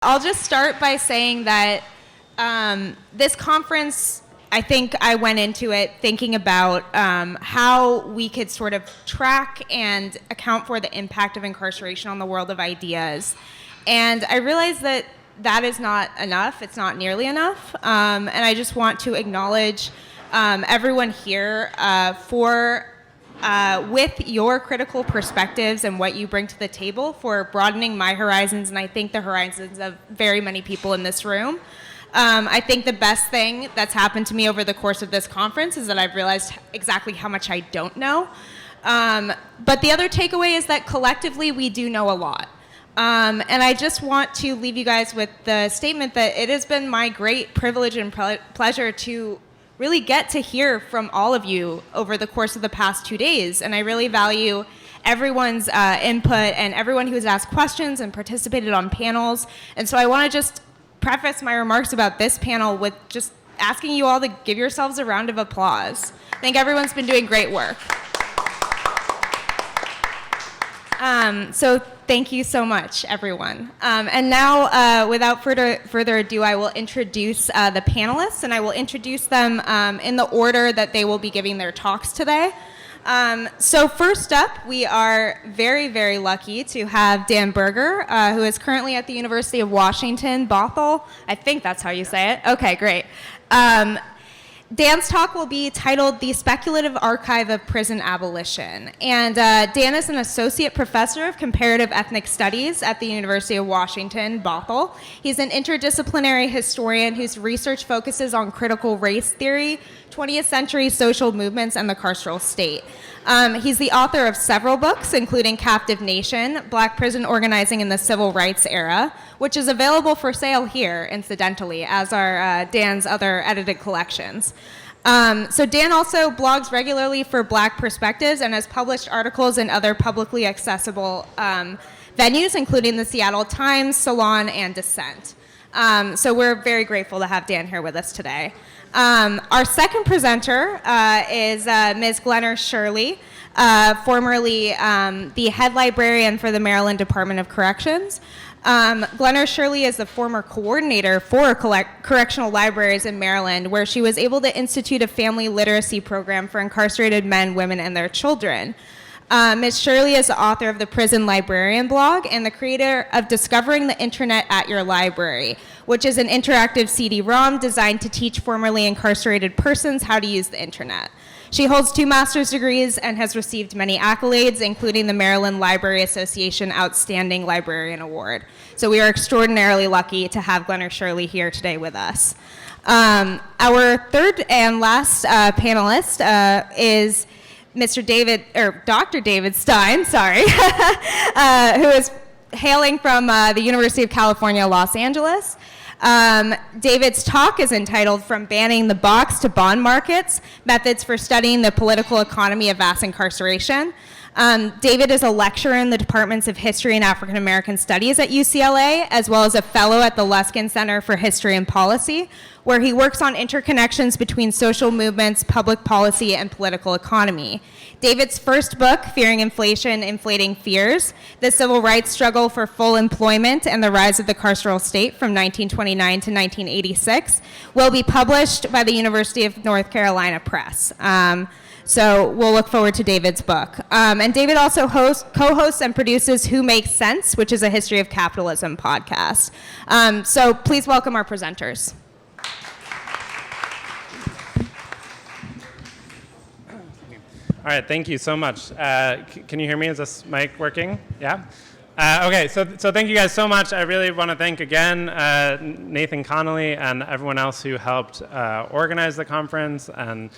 I'll just start by saying that this conference, I think I went into it thinking about how we could sort of track and account for the impact of incarceration on the world of ideas. And I realized that that is not enough. It's not nearly enough. And I just want to acknowledge everyone here with your critical perspectives and what you bring to the table for broadening my horizons, and I think the horizons of very many people in this room. I think the best thing that's happened to me over the course of this conference is that I've realized exactly how much I don't know. But the other takeaway is that collectively we do know a lot. And I just want to leave you guys with the statement that it has been my great privilege and pleasure to really get to hear from all of you over the course of the past 2 days. And I really value everyone's input and everyone who has asked questions and participated on panels. And so I want to just preface my remarks about this panel with just asking you all to give yourselves a round of applause. I think everyone's been doing great work. So thank you so much, everyone. And now, without further ado, I will introduce the panelists, and I will introduce them in the order that they will be giving their talks today. So first up, we are very, very lucky to have Dan Berger, who is currently at the University of Washington, Bothell. I think that's how you say it. Okay, great. Dan's talk will be titled The Speculative Archive of Prison Abolition. And Dan is an associate professor of comparative ethnic studies at the University of Washington, Bothell. He's an interdisciplinary historian whose research focuses on critical race theory, 20th century social movements, and the carceral state. He's the author of several books, including Captive Nation, Black Prison Organizing in the Civil Rights Era, which is available for sale here, incidentally, as are Dan's other edited collections. So Dan also blogs regularly for Black Perspectives and has published articles in other publicly accessible venues, including the Seattle Times, Salon, and Dissent. So we're very grateful to have Dan here with us today. Our second presenter is Ms. Lena Shirley, formerly the head librarian for the Maryland Department of Corrections. Lena Shirley is the former coordinator for correctional libraries in Maryland, where she was able to institute a family literacy program for incarcerated men, women, and their children. Ms. Shirley is the author of the Prison Librarian blog and the creator of Discovering the Internet at Your Library, which is an interactive CD-ROM designed to teach formerly incarcerated persons how to use the internet. She holds 2 master's degrees and has received many accolades, including the Maryland Library Association Outstanding Librarian Award. So we are extraordinarily lucky to have Lena Shirley here today with us. Our third and last panelist is Dr. David Stein, who is hailing from the University of California, Los Angeles. David's talk is entitled From Banning the Box to Bond Markets, Methods for Studying the Political Economy of Mass Incarceration. David is a lecturer in the Departments of History and African American Studies at UCLA, as well as a fellow at the Luskin Center for History and Policy, where he works on interconnections between social movements, public policy, and political economy. David's first book, Fearing Inflation, Inflating Fears, The Civil Rights Struggle for Full Employment and the Rise of the Carceral State from 1929 to 1986, will be published by the University of North Carolina Press. So we'll look forward to David's book. And David also co-hosts and produces Who Makes Sense, which is a history of capitalism podcast. So please welcome our presenters. All right, thank you so much. Can you hear me? Is this mic working? Yeah? Okay, so thank you guys so much. I really want to thank again Nathan Connolly and everyone else who helped organize the conference and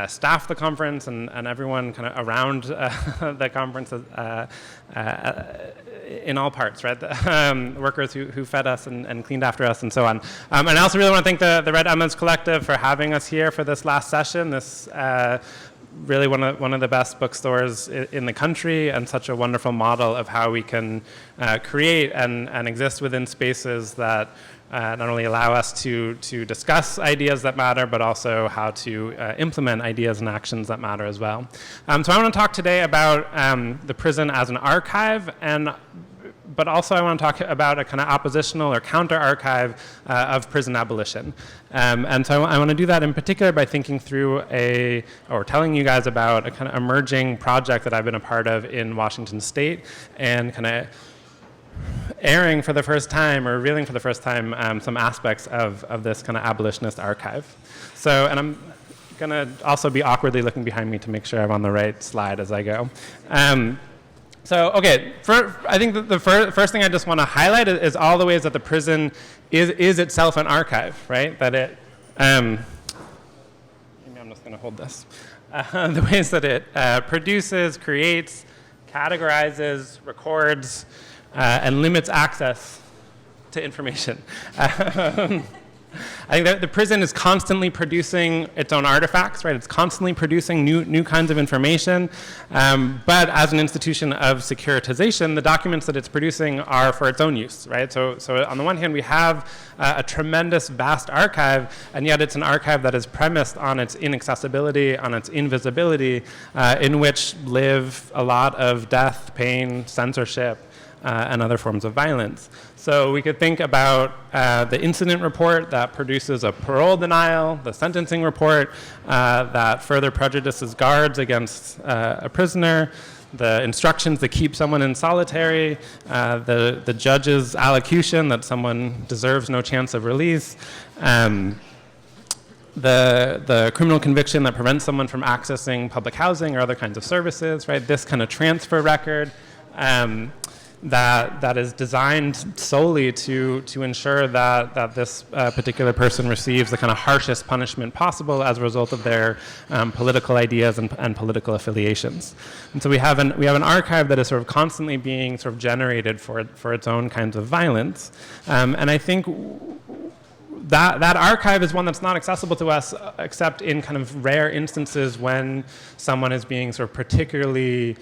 staff the conference and everyone kind of around the conference in all parts, right? The workers who fed us and cleaned after us and so on. And I also really want to thank the Red Eminence Collective for having us here for this last session. This really one of the best bookstores in the country, and such a wonderful model of how we can create and exist within spaces that not only allow us to discuss ideas that matter, but also how to implement ideas and actions that matter as well. So I want to talk today about the prison as an archive, and but also I want to talk about a kind of oppositional or counter-archive of prison abolition. And so I want to do that in particular by thinking through or telling you guys about a kind of emerging project that I've been a part of in Washington State, and kind of airing for the first time, or revealing for the first time, some aspects of this kind of abolitionist archive. So, and I'm going to also be awkwardly looking behind me to make sure I'm on the right slide as I go. So, okay, I think the first thing I just want to highlight is all the ways that the prison is itself an archive, right? That it, maybe I'm just going to hold this. The ways that it produces, creates, categorizes, records, and limits access to information. I think that the prison is constantly producing its own artifacts, right? It's constantly producing new kinds of information. But as an institution of securitization, the documents that it's producing are for its own use, right? So on the one hand, we have a tremendous, vast archive, and yet it's an archive that is premised on its inaccessibility, on its invisibility, in which live a lot of death, pain, censorship, and other forms of violence. So we could think about the incident report that produces a parole denial, the sentencing report that further prejudices guards against a prisoner, the instructions that keep someone in solitary, the judge's allocution that someone deserves no chance of release, the criminal conviction that prevents someone from accessing public housing or other kinds of services, right? This kind of transfer record that is designed solely to ensure that this particular person receives the kind of harshest punishment possible as a result of their political ideas and political affiliations. And so we have an archive that is sort of constantly being sort of generated for its own kinds of violence. And I think that archive is one that's not accessible to us except in kind of rare instances when someone is being sort of particularly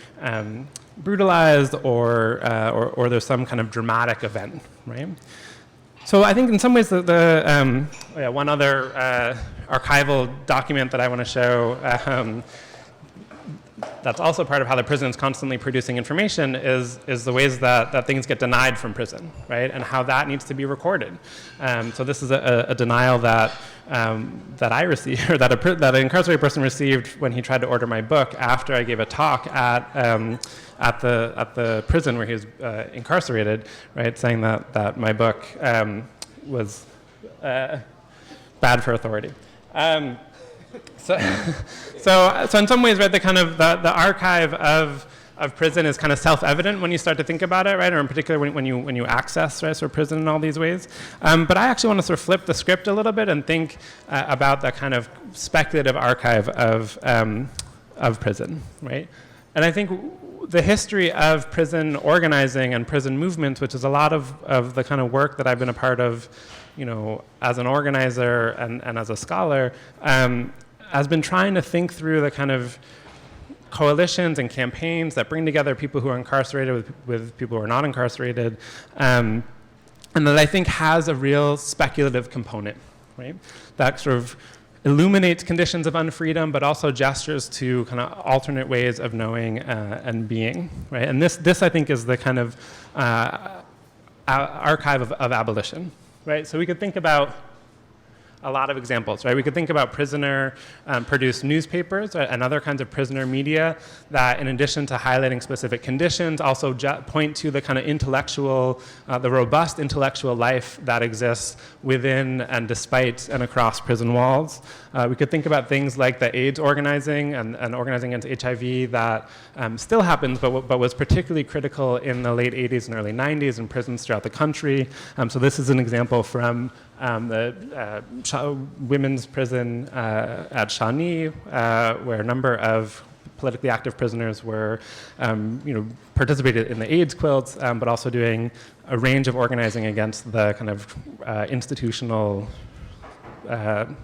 brutalized or there's some kind of dramatic event, right? So I think in some ways one other archival document that I want to show that's also part of how the prison is constantly producing information is the ways that things get denied from prison, right? And how that needs to be recorded. So this is a denial that I received, or that an incarcerated person received when he tried to order my book after I gave a talk at the prison where he was incarcerated, right? Saying that my book was bad for authority. So in some ways, right, the archive of prison is kind of self-evident when you start to think about it, right? Or in particular when you access, right, sort of prison in all these ways. But I actually want to sort of flip the script a little bit and think about the kind of speculative archive of prison, right? And I think the history of prison organizing and prison movements, which is a lot of the kind of work that I've been a part of, you know, as an organizer and as a scholar, has been trying to think through the kind of coalitions and campaigns that bring together people who are incarcerated with people who are not incarcerated, and that I think has a real speculative component, right? That sort of illuminates conditions of unfreedom, but also gestures to kind of alternate ways of knowing and being, right? And this I think is the kind of archive of abolition, right? So we could think about a lot of examples, right? We could think about prisoner-produced newspapers and other kinds of prisoner media that, in addition to highlighting specific conditions, also point to the kind of intellectual, the robust intellectual life that exists within and despite and across prison walls. We could think about things like the AIDS organizing and organizing against HIV that still happens, but was particularly critical in the late 80s and early 90s in prisons throughout the country. So this is an example from the women's prison at Shahan, where a number of politically active prisoners were, participated in the AIDS quilts, but also doing a range of organizing against the kind of institutional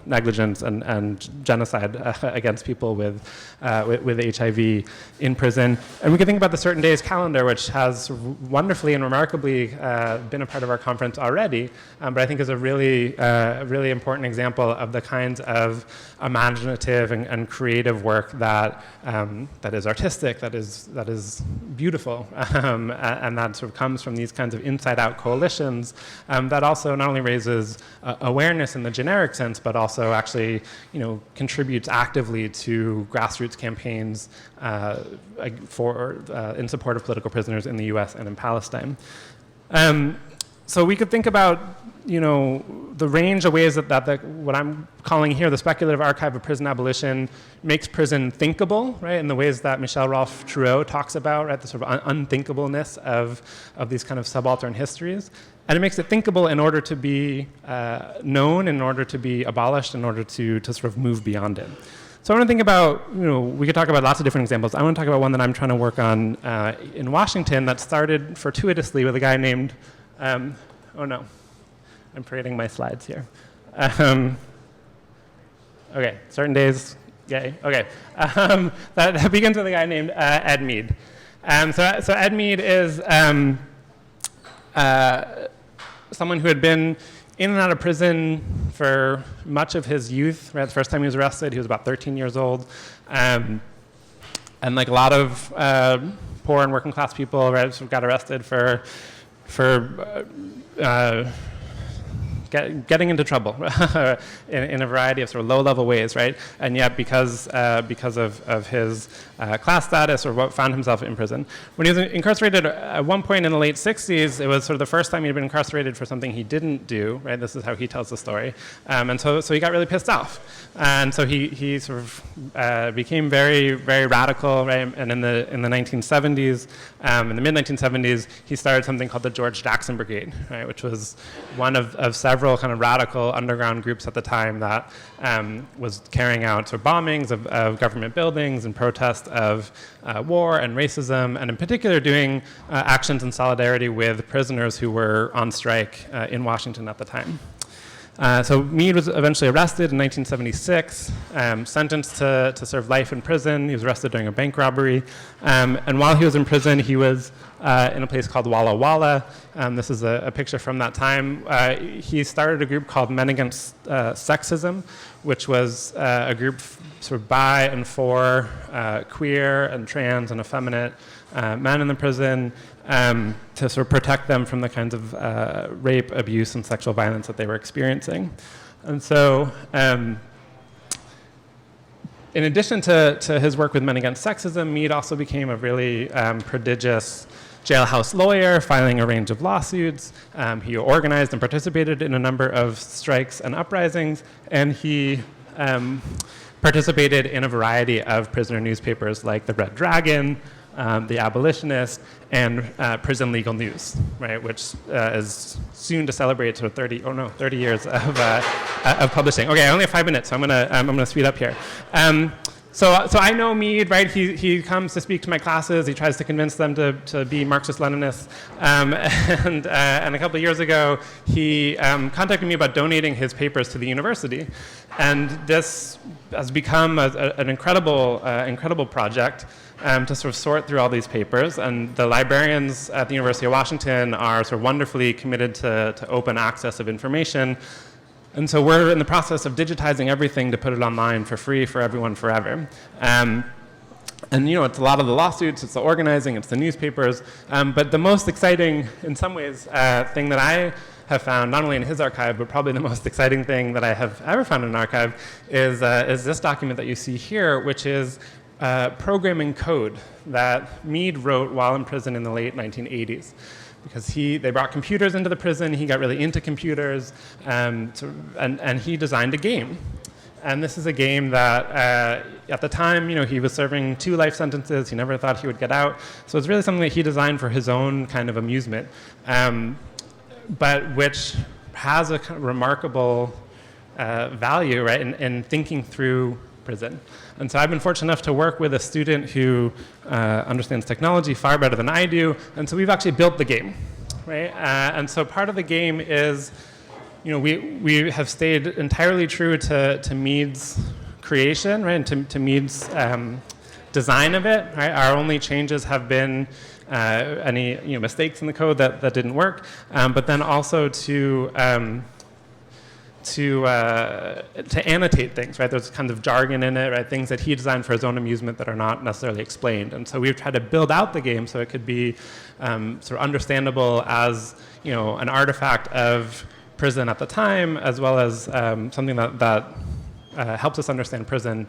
negligence and genocide against people with HIV in prison. And we could think about the Certain Days calendar, which has wonderfully and remarkably been a part of our conference already, but I think is a really important example of the kinds of imaginative and creative work that is artistic, that is beautiful, and that sort of comes from these kinds of inside-out coalitions that also not only raises awareness in the generic sense, but also actually, contributes actively to grassroots campaigns in support of political prisoners in the U.S. and in Palestine. So we could think about, the range of ways that what I'm calling here the speculative archive of prison abolition makes prison thinkable, right, in the ways that Michel Rolph Trouot talks about, right, the sort of unthinkableness of these kind of subaltern histories. And it makes it thinkable in order to be known, in order to be abolished, in order to sort of move beyond it. So I want to think about, we could talk about lots of different examples. I want to talk about one that I'm trying to work on in Washington that started fortuitously with a guy named, oh no, I'm creating my slides here. Okay, Certain Days, yay, okay. That begins with a guy named Ed Meade. So Ed Meade is someone who had been in and out of prison for much of his youth. Right, the first time he was arrested, he was about 13 years old. And like a lot of poor and working class people, right, sort of got arrested for getting into trouble in a variety of sort of low-level ways, right? And yet, because of his class status, or what found himself in prison. When he was incarcerated at one point in the late 60s, it was sort of the first time he'd been incarcerated for something he didn't do, right? This is how he tells the story. And so he got really pissed off. And so he sort of became very, very radical, right? And in the 1970s, in the mid-1970s, he started something called the George Jackson Brigade, right? Which was one of several kind of radical underground groups at the time that was carrying out sort of bombings of government buildings and protests of war and racism, and in particular doing actions in solidarity with prisoners who were on strike in Washington at the time. So Meade was eventually arrested in 1976, sentenced to serve life in prison. He was arrested during a bank robbery. And while he was in prison, he was in a place called Walla Walla. This is a picture from that time. He started a group called Men Against Sexism, which was a group sort of by and for queer and trans and effeminate men in the prison, to sort of protect them from the kinds of rape, abuse, and sexual violence that they were experiencing. And so, in addition to his work with Men Against Sexism, Meade also became a really prodigious jailhouse lawyer, filing a range of lawsuits. He organized and participated in a number of strikes and uprisings, and he participated in a variety of prisoner newspapers like the Red Dragon, the Abolitionist, and Prison Legal News, right, which is soon to celebrate sort of 30 years of publishing. Okay, I only have 5 minutes, so I'm gonna speed up here. So I know Meade, right? He comes to speak to my classes. He tries to convince them to be Marxist-Leninists. And a couple of years ago, he contacted me about donating his papers to the university. And this has become an incredible project to sort of sort through all these papers. And the librarians at the University of Washington are sort of wonderfully committed to open access of information. And so we're in the process of digitizing everything to put it online for free for everyone forever. And it's a lot of the lawsuits, it's the organizing, it's the newspapers. But the most exciting, in some ways, thing that I have found, not only in his archive, but probably the most exciting thing that I have ever found in an archive, is this document that you see here, which is programming code that Meade wrote while in prison in the late 1980s. Because they brought computers into the prison, he got really into computers, and he designed a game. And this is a game that, at the time, he was serving 2 life sentences. He never thought he would get out. So it's really something that he designed for his own kind of amusement, but which has a kind of remarkable value, right, in thinking through prison. And so I've been fortunate enough to work with a student who understands technology far better than I do, and so we've actually built the game, right? And so part of the game is we have stayed entirely true to Meade's creation, right, and to Meade's design of it. Right? Our only changes have been any mistakes in the code that didn't work, but then also to annotate things, right? There's kind of jargon in it, right? Things that he designed for his own amusement that are not necessarily explained. And so we've tried to build out the game so it could be sort of understandable as, an artifact of prison at the time, as well as something that helps us understand prison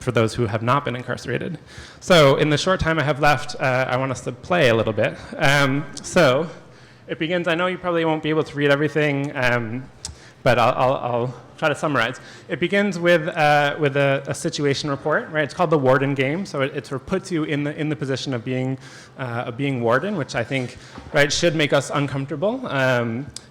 for those who have not been incarcerated. So in the short time I have left, I want us to play a little bit. So it begins, I know you probably won't be able to read everything, but I'll try to summarize. It begins with a situation report, right? It's called the warden game, so it sort of puts you in the position of being warden, which I think, right, should make us uncomfortable.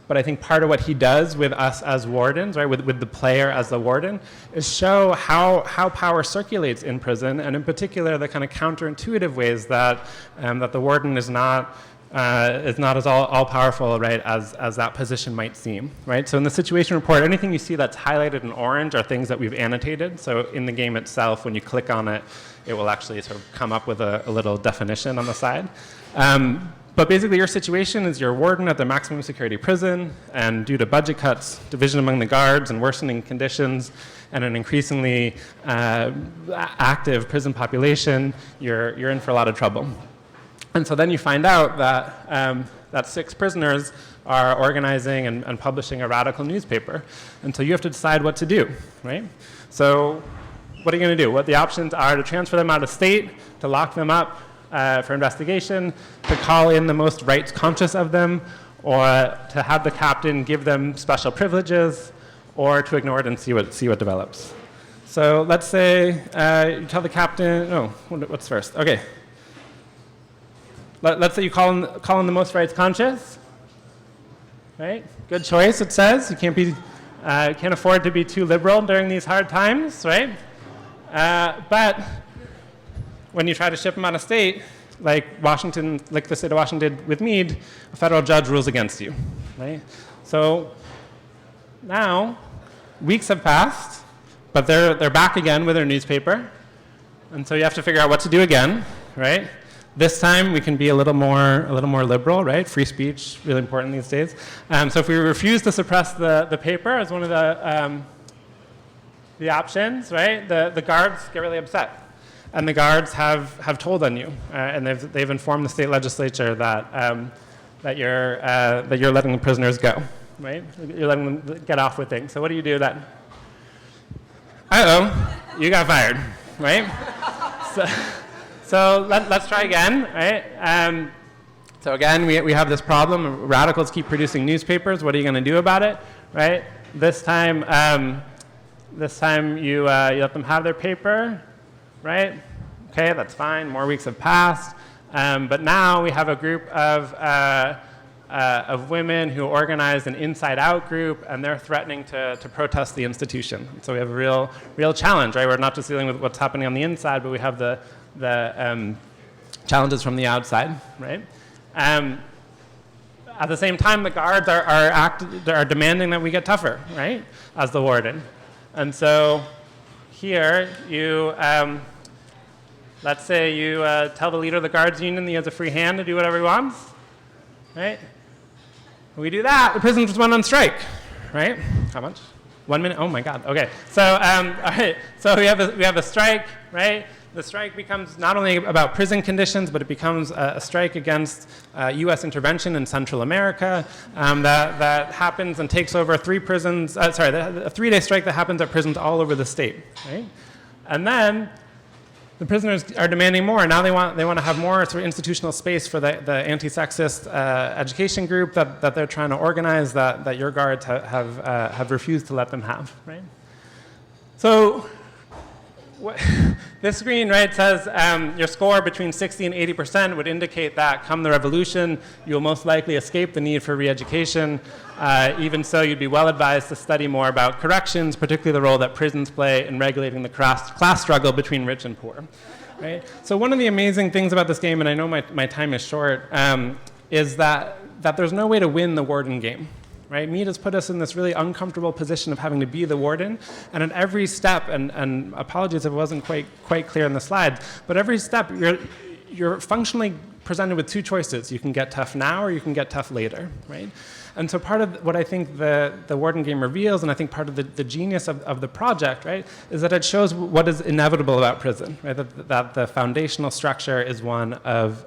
But I think part of what he does with us as wardens, right, with the player as the warden, is show how power circulates in prison, and in particular the kind of counterintuitive ways that the warden is not as all powerful, right, as that position might seem, right? So in the situation report, anything you see that's highlighted in orange are things that we've annotated. So in the game itself, when you click on it, it will actually sort of come up with a little definition on the side. But basically your situation is you're a warden at the maximum security prison, and due to budget cuts, division among the guards, and worsening conditions, and an increasingly active prison population, you're in for a lot of trouble. And so then you find out that 6 prisoners are organizing and publishing a radical newspaper. And so you have to decide what to do, right? So what are you going to do? What the options are: to transfer them out of state, to lock them up for investigation, to call in the most rights conscious of them, or to have the captain give them special privileges, or to ignore it and see what develops. So let's say you tell the captain, what's first? Okay. Let's say you call in the most rights conscious, right? Good choice, it says. You can't afford to be too liberal during these hard times, right? But when you try to ship them out of state, like the state of Washington did with Meade, a federal judge rules against you, right? So now weeks have passed, but they're back again with their newspaper, and so you have to figure out what to do again, right? This time we can be a little more liberal, right? Free speech, really important these days. So if we refuse to suppress the paper as one of the options, right? The guards get really upset, and the guards have told on you, and they've informed the state legislature that you're letting the prisoners go, right? You're letting them get off with things. So what do you do then? You got fired, right? So let's try again, right? So again, we have this problem. Radicals keep producing newspapers. What are you going to do about it, right? This time you let them have their paper, right? Okay, that's fine. More weeks have passed, but now we have a group of women who organized an inside-out group, and they're threatening to protest the institution. So we have a real challenge, right? We're not just dealing with what's happening on the inside, but we have the challenges from the outside, right? At the same time, the guards are demanding that we get tougher, right, as the warden. And so here let's say you tell the leader of the guards union that he has a free hand to do whatever he wants, right? When we do that, the prisons just went on strike, right? How much? 1 minute? Oh my God. Okay. So all right. So we have a strike, right? The strike becomes not only about prison conditions, but it becomes a strike against U.S. intervention in Central America that happens and takes over 3 prisons. A 3-day strike that happens at prisons all over the state, right? And then the prisoners are demanding more. Now they want to have more sort of institutional space for the anti-sexist education group that they're trying to organize that your guards have refused to let them have, right? So this screen, right, says your score between 60 and 80% would indicate that come the revolution, you'll most likely escape the need for re-education. Even so, you'd be well advised to study more about corrections, particularly the role that prisons play in regulating the class struggle between rich and poor. Right? So one of the amazing things about this game, and I know my time is short, is that there's no way to win the warden game. right? Meade has put us in this really uncomfortable position of having to be the warden, and at every step, and apologies if it wasn't quite clear in the slides, but every step you're functionally presented with two choices. You can get tough now or you can get tough later, right? And so part of what I think the Warden game reveals, and I think part of the genius of the project, right, is that it shows what is inevitable about prison, right? That the foundational structure is one of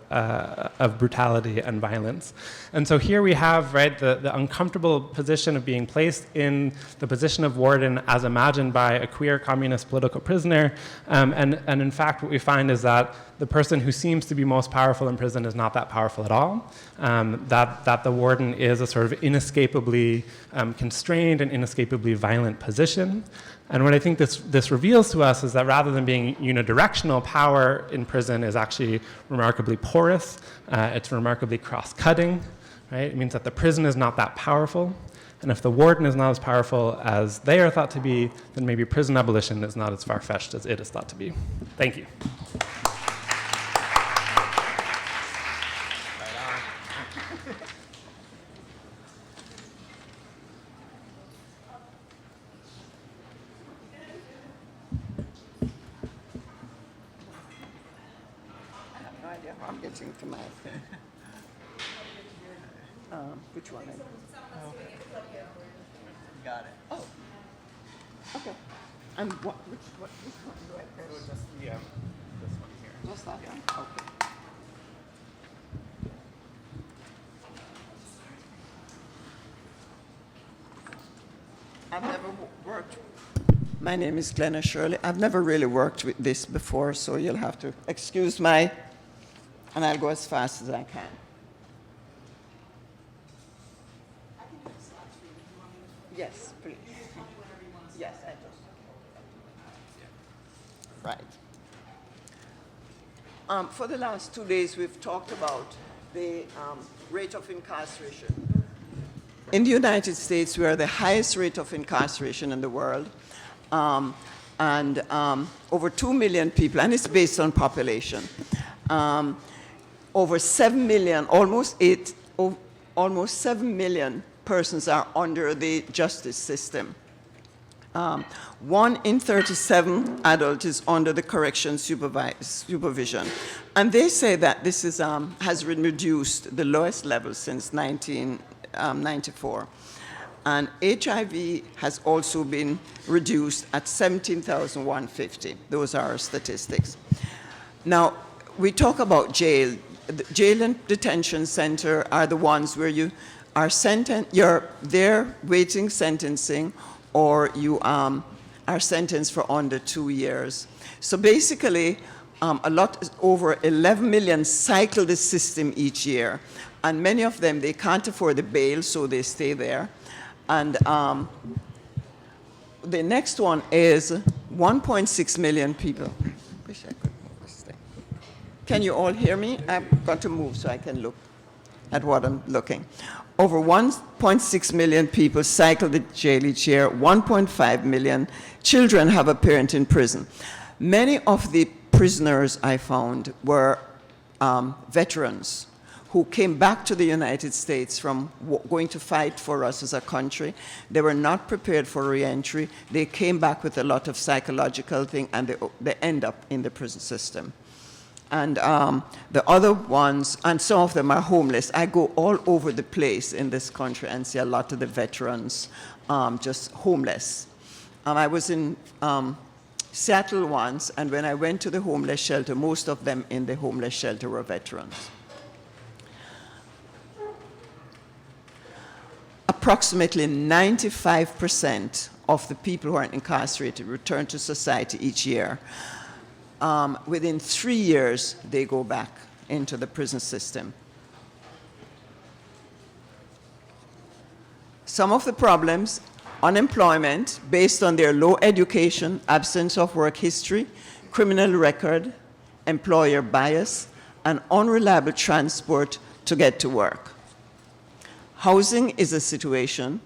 brutality and violence. And so here we have, right, the uncomfortable position of being placed in the position of warden as imagined by a queer communist political prisoner. And in fact, what we find is that the person who seems to be most powerful in prison is not that powerful at all. That the warden is a sort of inescapably constrained and inescapably violent position. And what I think this reveals to us is that rather than being unidirectional, power in prison is actually remarkably porous. It's remarkably cross-cutting, right? It means that the prison is not that powerful. And if the warden is not as powerful as they are thought to be, then maybe prison abolition is not as far-fetched as it is thought to be. Thank you. I'm getting to my thing. Which one? Got it. Oh. Okay. And which one do I press? Just this one here. Just that one? Okay. I've never worked. My name is Lena Shirley. I've never really worked with this before, so you'll have to excuse my, and I'll go as fast as I can. Yes, please. Yes, I do. Right. For the last 2 days, we've talked about the rate of incarceration. In the United States, we are the highest rate of incarceration in the world. And over 2 million people, and it's based on population. Over 7 million, almost 7 million persons are under the justice system. 1 in 37 adults is under the correction supervision. And they say that this is, has been reduced the lowest level since 1994. And HIV has also been reduced at 17,150. Those are our statistics. Now, we talk about jail. The jail and detention center are the ones where you are you're there waiting sentencing, or you are sentenced for under 2 years. So basically, over 11 million cycle the system each year. And many of them, they can't afford the bail, so they stay there. And the next one is 1.6 million people. Wish I could move this thing. Can you all hear me? I've got to move so I can look at what I'm looking. Over 1.6 million people cycle the jail each year. 1.5 million children have a parent in prison. Many of the prisoners I found were veterans who came back to the United States from going to fight for us as a country. They were not prepared for re-entry. They came back with a lot of psychological thing, and they end up in the prison system. And the other ones, and some of them are homeless. I go all over the place in this country and see a lot of the veterans just homeless. I was in Seattle once, and when I went to the homeless shelter, most of them in the homeless shelter were veterans. Approximately 95% of the people who are incarcerated return to society each year. Within 3 years, they go back into the prison system. Some of the problems: unemployment based on their low education, absence of work history, criminal record, employer bias, and unreliable transport to get to work. Housing is a situation.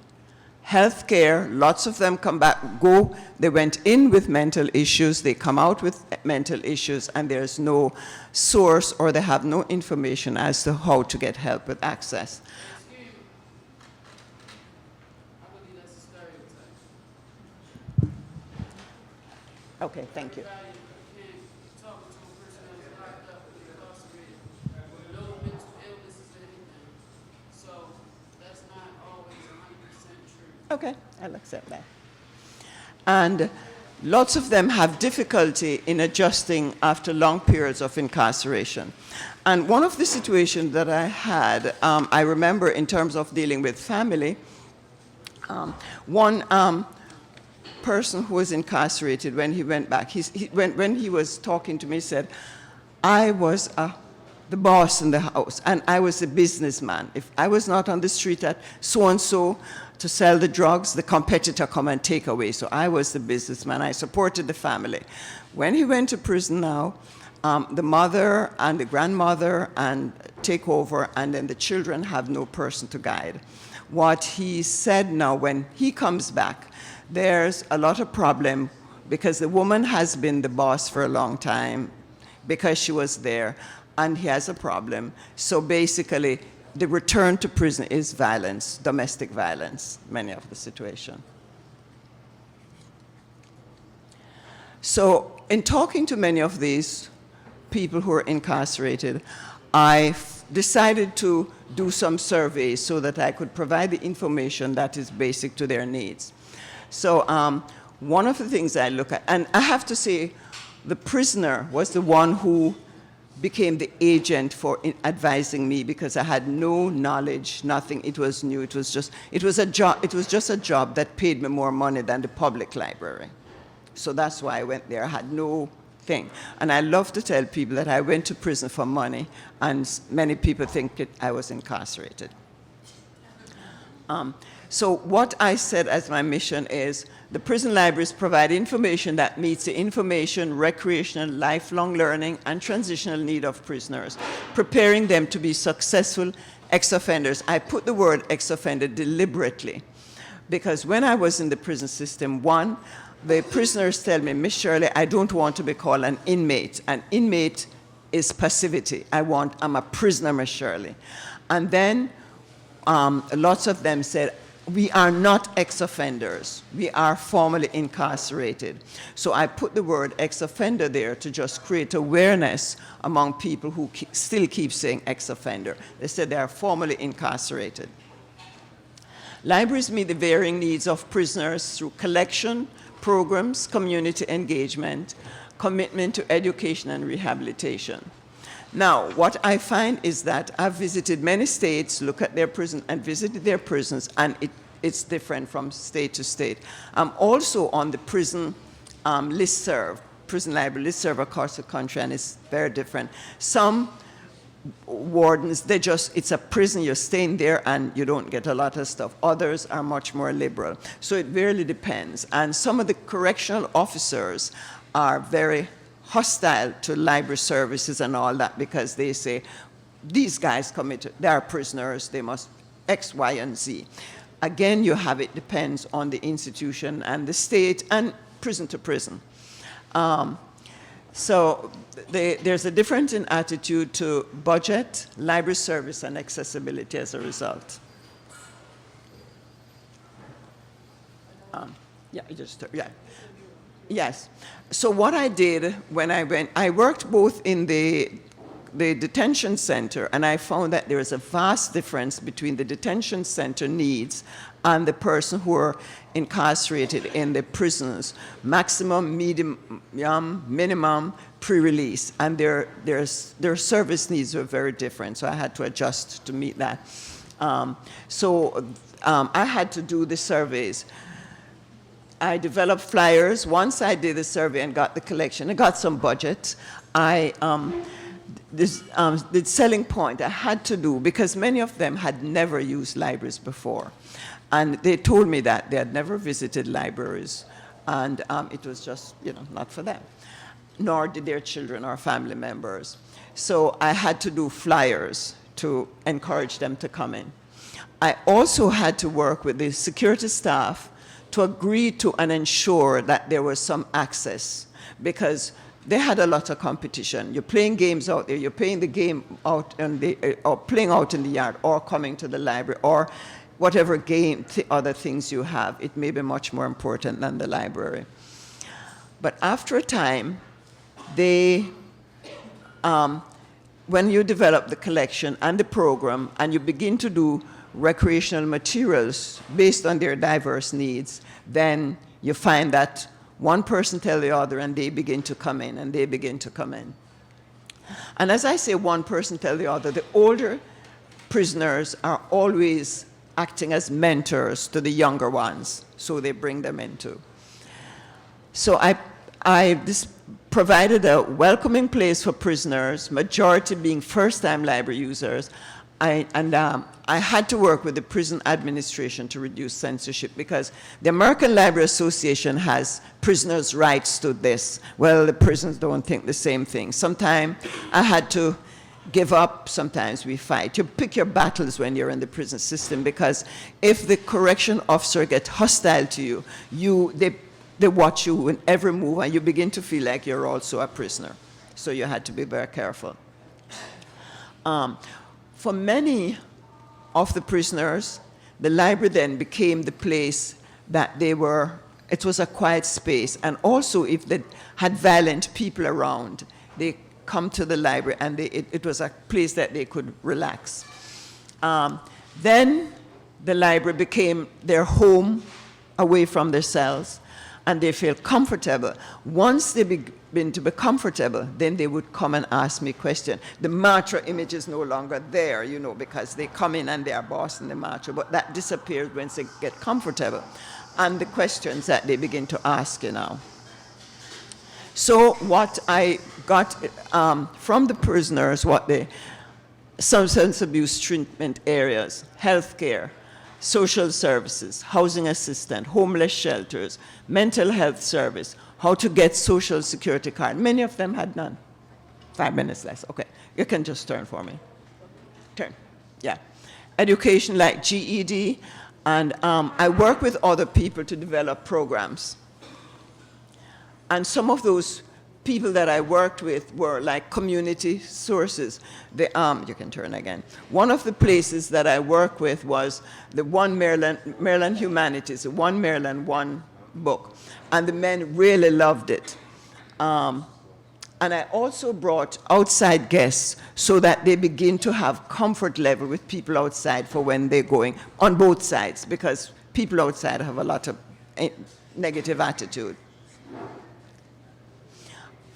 Healthcare, lots of them come back, they went in with mental issues, they come out with mental issues, and there's no source, or they have no information as to how to get help with access. Okay, thank you. Okay, I'll accept that. And lots of them have difficulty in adjusting after long periods of incarceration. And one of the situations that I had, I remember in terms of dealing with family, one person who was incarcerated, when he went back, when he was talking to me, he said, I was the boss in the house, and I was a businessman. If I was not on the street at so-and-so to sell the drugs, the competitor come and take away. So I was the businessman. I supported the family. When he went to prison now, the mother and the grandmother and take over, and then the children have no person to guide. What he said now, when he comes back, there's a lot of problem because the woman has been the boss for a long time because she was there, and he has a problem. So basically, the return to prison is violence, domestic violence, many of the situation. So in talking to many of these people who are incarcerated, I decided to do some surveys so that I could provide the information that is basic to their needs. So one of the things I look at, and I have to say, the prisoner was the one who became the agent for advising me because I had no knowledge, nothing. It was new. It was just a job that paid me more money than the public library. So that's why I went there. I had no thing. And I love to tell people that I went to prison for money, and many people think I was incarcerated. So what I said as my mission is the prison libraries provide information that meets the information, recreational, lifelong learning, and transitional need of prisoners, preparing them to be successful ex-offenders. I put the word ex-offender deliberately because when I was in the prison system, one, the prisoners tell me, Miss Shirley, I don't want to be called an inmate. An inmate is passivity. I'm a prisoner, Miss Shirley. And then lots of them said, we are not ex-offenders. We are formally incarcerated. So I put the word ex-offender there to just create awareness among people who still keep saying ex-offender. They said they are formally incarcerated. Libraries meet the varying needs of prisoners through collection, programs, community engagement, commitment to education and rehabilitation. Now, what I find is that I've visited many states, look at their prison, and visited their prisons, and it's different from state to state. I'm also on the prison listserv, prison library listserv across the country, and it's very different. Some wardens, it's a prison, you're staying there and you don't get a lot of stuff. Others are much more liberal. So it really depends. And some of the correctional officers are very hostile to library services and all that because they say, these guys they are prisoners, they must X, Y, and Z. Again, it depends on the institution and the state and prison to prison. So there's a difference in attitude to budget, library service, and accessibility as a result. Yes. So what I did when I worked both in the detention center, and I found that there is a vast difference between the detention center needs and the person who are incarcerated in the prisons, maximum, medium, minimum, pre-release, and their service needs were very different, so I had to adjust to meet that. I had to do the surveys. I developed flyers. Once I did the survey and got the collection, I got some budget. The selling point I had to do, because many of them had never used libraries before. And they told me that they had never visited libraries, and it was just, not for them, nor did their children or family members. So I had to do flyers to encourage them to come in. I also had to work with the security staff to agree to and ensure that there was some access, because they had a lot of competition. You're playing games out there, you're playing the game out or playing out in the yard, or coming to the library, or whatever game, other things you have. It may be much more important than the library. But after a time, they, when you develop the collection and the program, and you begin to do recreational materials based on their diverse needs, then you find that one person tell the other, and they begin to come in, and they begin to come in. And as I say, one person tell the other, the older prisoners are always acting as mentors to the younger ones, so they bring them into. So this provided a welcoming place for prisoners, majority being first-time library users. I had to work with the prison administration to reduce censorship, because the American Library Association has prisoners' rights to this. Well, the prisons don't think the same thing. Sometimes I had to give up, sometimes we fight. You pick your battles when you're in the prison system, because if the correction officer gets hostile to you, they watch you in every move, and you begin to feel like you're also a prisoner. So you had to be very careful. For many of the prisoners, the library then became the place that it was a quiet space. And also, if they had violent people around, they come to the library, and it was a place that they could relax. Then the library became their home away from their cells, and they feel comfortable. Once they begin to be comfortable, then they would come and ask me questions. The marcher image is no longer there, because they come in and they are bossing the marcher, but that disappears once they get comfortable. And the questions that they begin to ask you now. So what I got from the prisoners, what the substance abuse treatment areas, healthcare, social services, housing assistance, homeless shelters, mental health service, how to get social security card. Many of them had none. 5 minutes less, okay. You can just turn for me. Turn, yeah. Education like GED, and I work with other people to develop programs. And some of those people that I worked with were like community sources. You can turn again. One of the places that I worked with was the Maryland Humanities, the One Maryland, One book. And the men really loved it. And I also brought outside guests so that they begin to have comfort level with people outside for when they're going, on both sides, because people outside have a lot of negative attitude.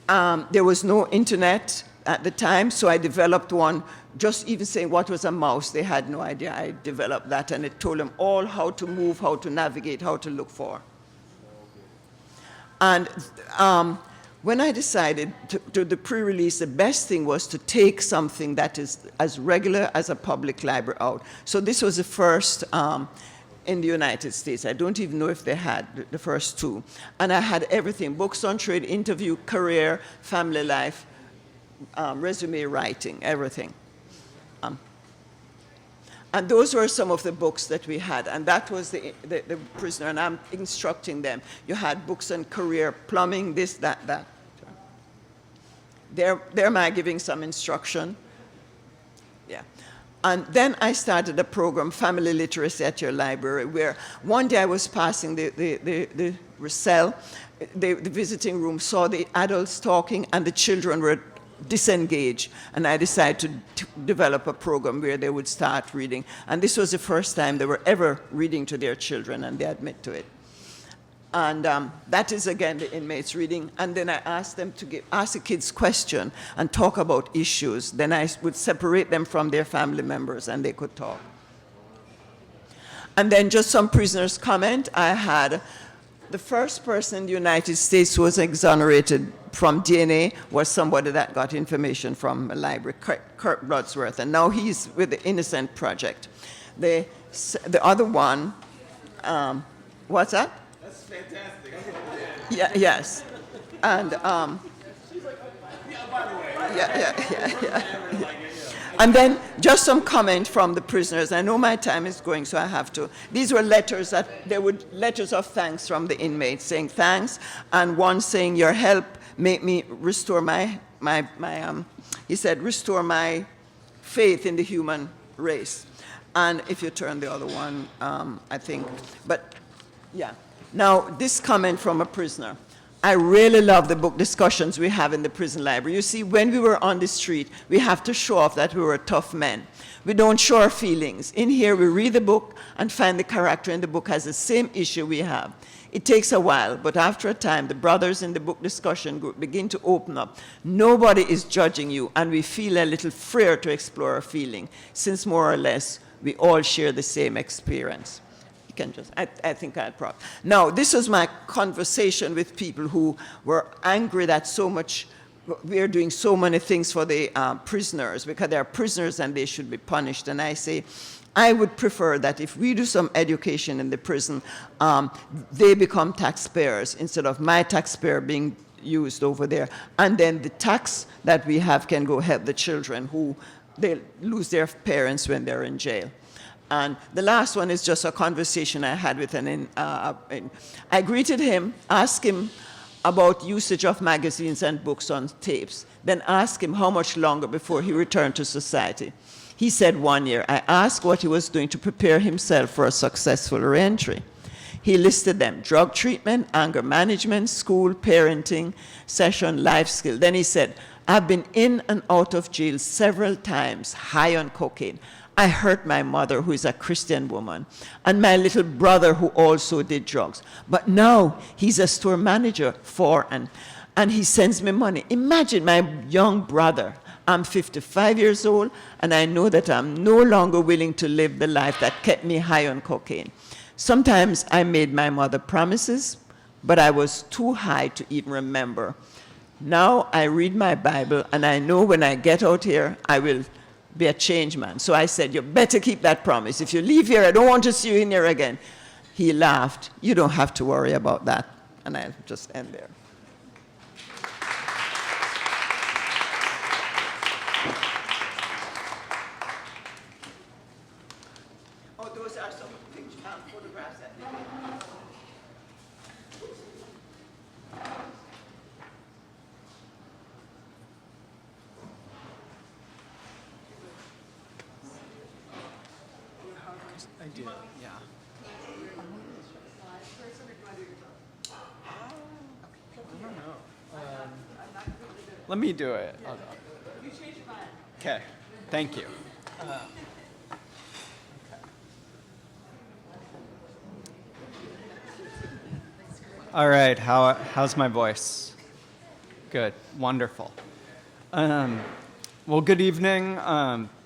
There was no internet at the time, so I developed one, just even saying what was a mouse. They had no idea. I developed that, and it told them all how to move, how to navigate, how to look for. And when I decided to do the pre-release, the best thing was to take something that is as regular as a public library out. So this was the first in the United States. I don't even know if they had the first two. And I had everything: books on trade, interview, career, family life, resume writing, everything. And those were some of the books that we had. And that was the prisoner, and I'm instructing them. You had books on career, plumbing, this, that. There am I giving some instruction. Yeah. And then I started a program, Family Literacy at Your Library, where one day I was passing the cell, the visiting room, saw the adults talking, and the children were disengaged. And I decided to develop a program where they would start reading. And this was the first time they were ever reading to their children, and they admit to it. And that is, again, the inmates reading. And then I asked them to ask the kids questions and talk about issues. Then I would separate them from their family members, and they could talk. And then just some prisoners' comment. I had the first person in the United States who was exonerated from DNA was somebody that got information from a library, Kurt Bloodsworth. And now he's with the Innocent Project. The other one, what's that? Fantastic. Yeah, yes. And yeah. And then just some comment from the prisoners. I know my time is going, so I have to. These were letters letters of thanks from the inmates saying thanks, and one saying your help made me restore he said, restore my faith in the human race. And if you turn the other one, I think, but yeah. Now, this comment from a prisoner. I really love the book discussions we have in the prison library. You see, when we were on the street, we have to show off that we were tough men. We don't show our feelings. In here, we read the book and find the character in the book has the same issue we have. It takes a while, but after a time, the brothers in the book discussion group begin to open up. Nobody is judging you, and we feel a little freer to explore our feeling, since more or less we all share the same experience. You can just, I think I'll prop. Now, this was my conversation with people who were angry that so much, we are doing so many things for the prisoners, because they are prisoners and they should be punished. And I say, I would prefer that if we do some education in the prison, they become taxpayers instead of my taxpayer being used over there. And then the tax that we have can go help the children who they lose their parents when they're in jail. And the last one is just a conversation I had with I greeted him, asked him about usage of magazines and books on tapes, then asked him how much longer before he returned to society. He said 1 year. I asked what he was doing to prepare himself for a successful reentry. He listed them: drug treatment, anger management, school, parenting, session, life skill. Then he said, I've been in and out of jail several times, high on cocaine. I hurt my mother, who is a Christian woman, and my little brother, who also did drugs. But now he's a store manager and he sends me money. Imagine my young brother. I'm 55 years old, and I know that I'm no longer willing to live the life that kept me high on cocaine. Sometimes I made my mother promises, but I was too high to even remember. Now I read my Bible, and I know when I get out here, I will be a changed man. So I said, you better keep that promise. If you leave here, I don't want to see you in here again. He laughed. You don't have to worry about that. And I'll just end there. Oh, those are some photographs that they made. I did, yeah. I don't know. Let me do it. You change your mind. Okay, thank you. All right, how's my voice? Good, wonderful. Well, good evening.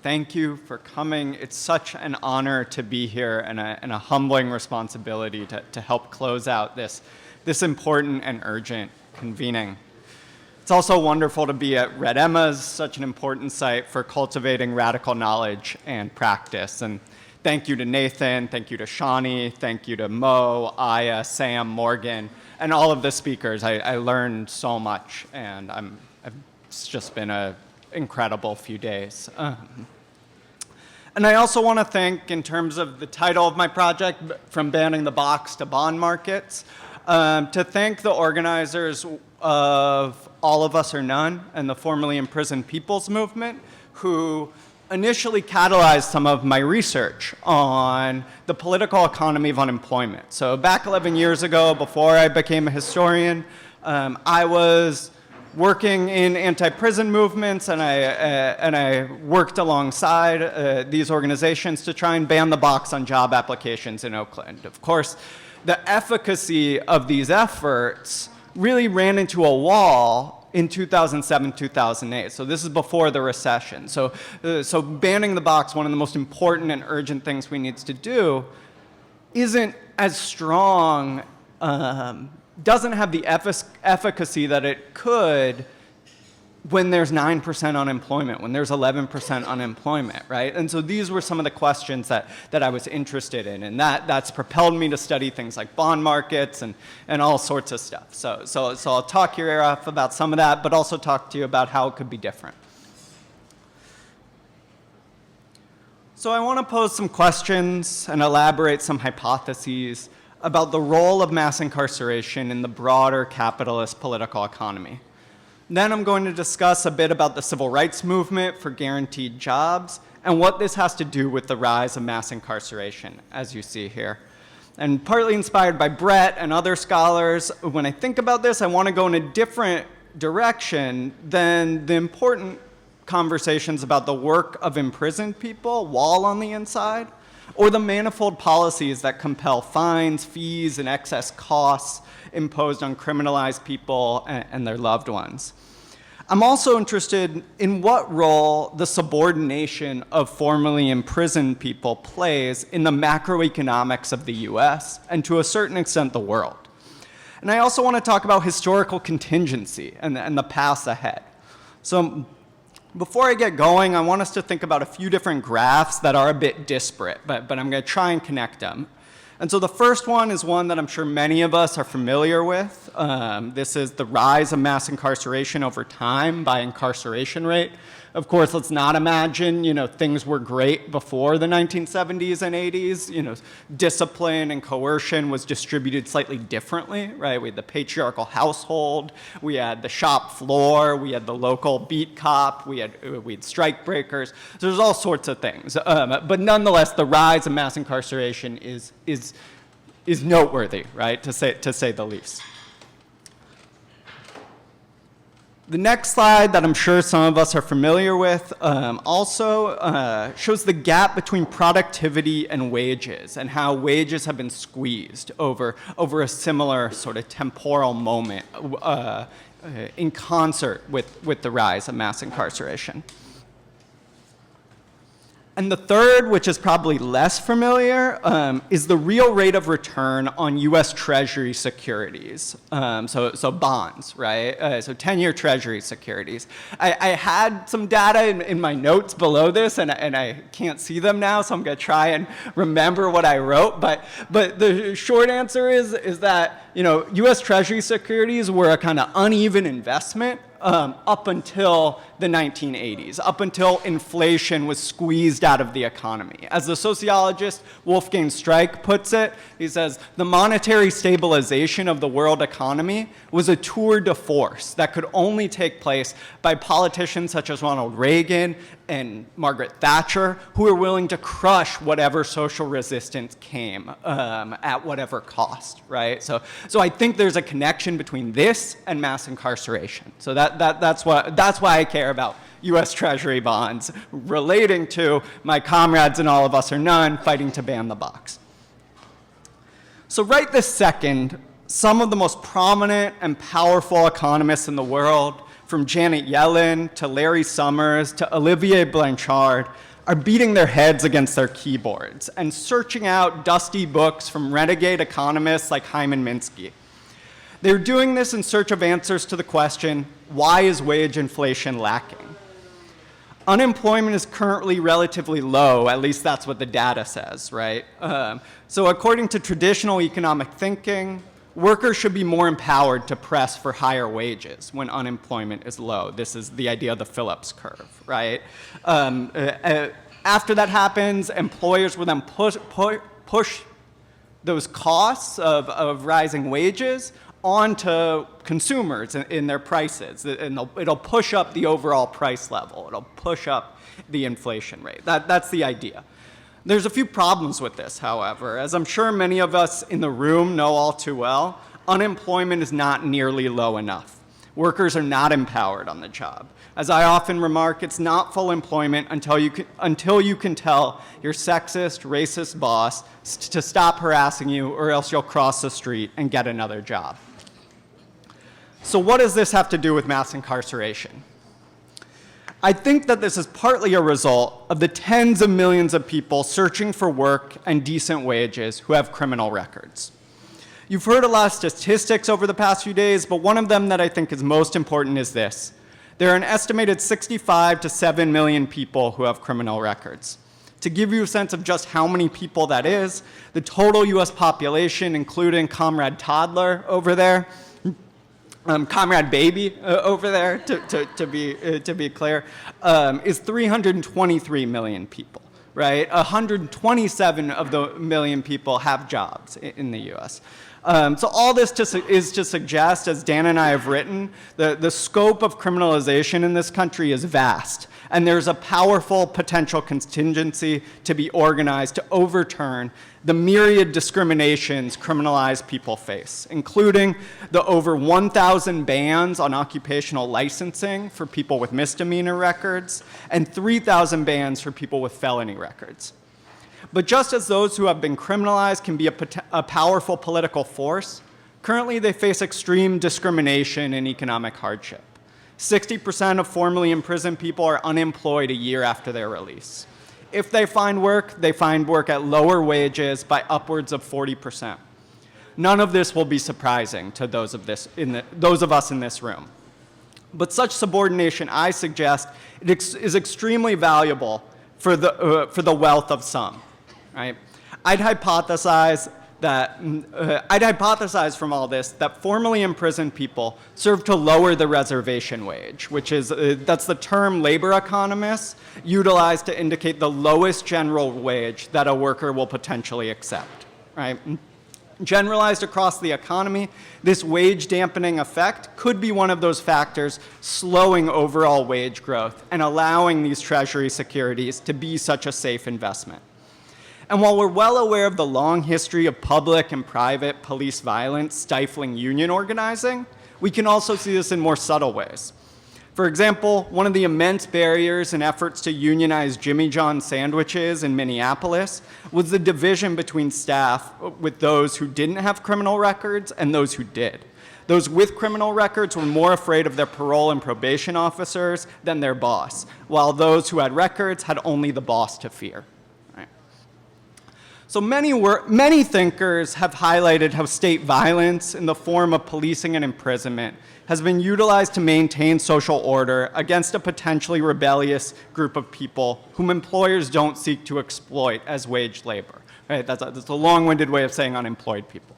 Thank you for coming. It's such an honor to be here and a humbling responsibility to help close out this important and urgent convening. It's also wonderful to be at Red Emma's, such an important site for cultivating radical knowledge and practice. And thank you to Nathan, thank you to Shawnee, thank you to Mo, Aya, Sam, Morgan, and all of the speakers. I learned so much, and it's just been an incredible few days. And I also want to thank, in terms of the title of my project, From Banning the Box to Bond Markets, to thank the organizers of All of Us or None and the formerly imprisoned People's Movement, who initially catalyzed some of my research on the political economy of unemployment. So back 11 years ago, before I became a historian, I was working in anti-prison movements, and I worked alongside these organizations to try and ban the box on job applications in Oakland. Of course, the efficacy of these efforts really ran into a wall in 2007, 2008. So this is before the recession. So banning the box, one of the most important and urgent things we need to do, isn't as strong, doesn't have the efficacy that it could when there's 9% unemployment, when there's 11% unemployment, right? And so these were some of the questions that I was interested in, and that's propelled me to study things like bond markets and all sorts of stuff. So I'll talk your ear off about some of that, but also talk to you about how it could be different. So I want to pose some questions and elaborate some hypotheses about the role of mass incarceration in the broader capitalist political economy. Then I'm going to discuss a bit about the civil rights movement for guaranteed jobs and what this has to do with the rise of mass incarceration, as you see here. And partly inspired by Brett and other scholars, when I think about this, I want to go in a different direction than the important conversations about the work of imprisoned people while on the inside, or the manifold policies that compel fines, fees, and excess costs imposed on criminalized people and their loved ones. I'm also interested in what role the subordination of formerly imprisoned people plays in the macroeconomics of the US and to a certain extent the world. And I also want to talk about historical contingency and the paths ahead. So before I get going, I want us to think about a few different graphs that are a bit disparate, but I'm going to try and connect them. And so the first one is one that I'm sure many of us are familiar with. This is the rise of mass incarceration over time by incarceration rate. Of course, let's not imagine, things were great before the 1970s and 80s. Discipline and coercion was distributed slightly differently, right? We had the patriarchal household, we had the shop floor, we had the local beat cop, we had strike breakers. So there's all sorts of things. But nonetheless, the rise of mass incarceration is noteworthy, right? To say the least. The next slide that I'm sure some of us are familiar with also shows the gap between productivity and wages and how wages have been squeezed over a similar sort of temporal moment in concert with the rise of mass incarceration. And the third, which is probably less familiar, is the real rate of return on US Treasury securities. So bonds, right? So 10-year Treasury securities. I had some data in my notes below this, and I can't see them now, so I'm going to try and remember what I wrote. But the short answer is that US Treasury securities were a kind of uneven investment up until the 1980s, up until inflation was squeezed out of the economy. As the sociologist Wolfgang Streich puts it, he says, the monetary stabilization of the world economy was a tour de force that could only take place by politicians such as Ronald Reagan and Margaret Thatcher, who were willing to crush whatever social resistance came at whatever cost, right? So I think there's a connection between this and mass incarceration. So that's why I care about US Treasury bonds relating to my comrades and all of us or none fighting to ban the box. So right this second, some of the most prominent and powerful economists in the world, from Janet Yellen to Larry Summers to Olivier Blanchard, are beating their heads against their keyboards and searching out dusty books from renegade economists like Hyman Minsky. They're doing this in search of answers to the question, why is wage inflation lacking? Unemployment is currently relatively low, at least that's what the data says, right? So according to traditional economic thinking, workers should be more empowered to press for higher wages when unemployment is low. This is the idea of the Phillips curve, right? After that happens, employers will then push those costs of rising wages onto consumers in their prices, and it'll push up the overall price level. It'll push up the inflation rate. That's the idea. There's a few problems with this, however. As I'm sure many of us in the room know all too well, unemployment is not nearly low enough. Workers are not empowered on the job. As I often remark, it's not full employment until you can tell your sexist, racist boss to stop harassing you, or else you'll cross the street and get another job. So what does this have to do with mass incarceration? I think that this is partly a result of the tens of millions of people searching for work and decent wages who have criminal records. You've heard a lot of statistics over the past few days, but one of them that I think is most important is this. There are an estimated 65 to 7 million people who have criminal records. To give you a sense of just how many people that is, the total US population, including Comrade Toddler over there, Comrade Baby over there, to be clear, is 323 million people, right? 127 of the million people have jobs in the US. So all this is to suggest, as Dan and I have written, the scope of criminalization in this country is vast, and there's a powerful potential contingency to be organized to overturn the myriad discriminations criminalized people face, including the over 1,000 bans on occupational licensing for people with misdemeanor records and 3,000 bans for people with felony records. But just as those who have been criminalized can be a powerful political force, currently they face extreme discrimination and economic hardship. 60% of formerly imprisoned people are unemployed a year after their release. If they find work at lower wages by upwards of 40%. None of this will be surprising to those of us in this room. But such subordination, I suggest, is extremely valuable for the wealth of some. Right? I'd hypothesize from all this that formerly imprisoned people serve to lower the reservation wage, which is, that's the term labor economists utilize to indicate the lowest general wage that a worker will potentially accept, right? Generalized across the economy, this wage dampening effect could be one of those factors slowing overall wage growth and allowing these Treasury securities to be such a safe investment. And while we're well aware of the long history of public and private police violence stifling union organizing, we can also see this in more subtle ways. For example, one of the immense barriers in efforts to unionize Jimmy John sandwiches in Minneapolis was the division between staff with those who didn't have criminal records and those who did. Those with criminal records were more afraid of their parole and probation officers than their boss, while those who had records had only the boss to fear. So many thinkers have highlighted how state violence in the form of policing and imprisonment has been utilized to maintain social order against a potentially rebellious group of people whom employers don't seek to exploit as wage labor. Right? That's a long-winded way of saying unemployed people.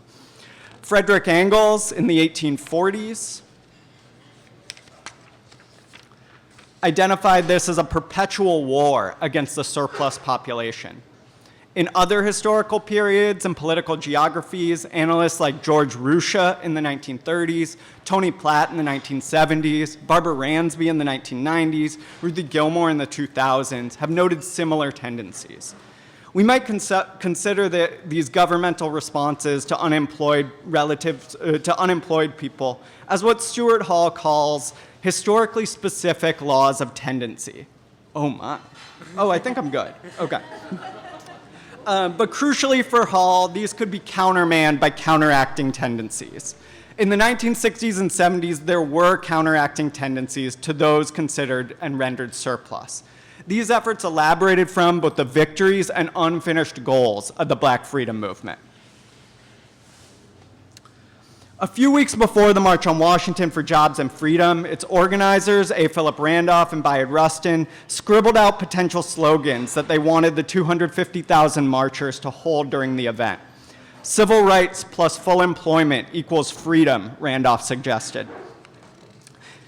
Frederick Engels in the 1840s identified this as a perpetual war against the surplus population. In other historical periods and political geographies, analysts like George Ruscha in the 1930s, Tony Platt in the 1970s, Barbara Ransby in the 1990s, Ruthie Gilmore in the 2000s have noted similar tendencies. We might consider these governmental responses to unemployed people as what Stuart Hall calls historically specific laws of tendency. Oh my. Oh, I think I'm good. Okay. But crucially for Hall, these could be countermanded by counteracting tendencies. In the 1960s and 70s, there were counteracting tendencies to those considered and rendered surplus. These efforts elaborated from both the victories and unfinished goals of the Black Freedom Movement. A few weeks before the March on Washington for Jobs and Freedom, its organizers, A. Philip Randolph and Bayard Rustin, scribbled out potential slogans that they wanted the 250,000 marchers to hold during the event. Civil rights plus full employment equals freedom, Randolph suggested.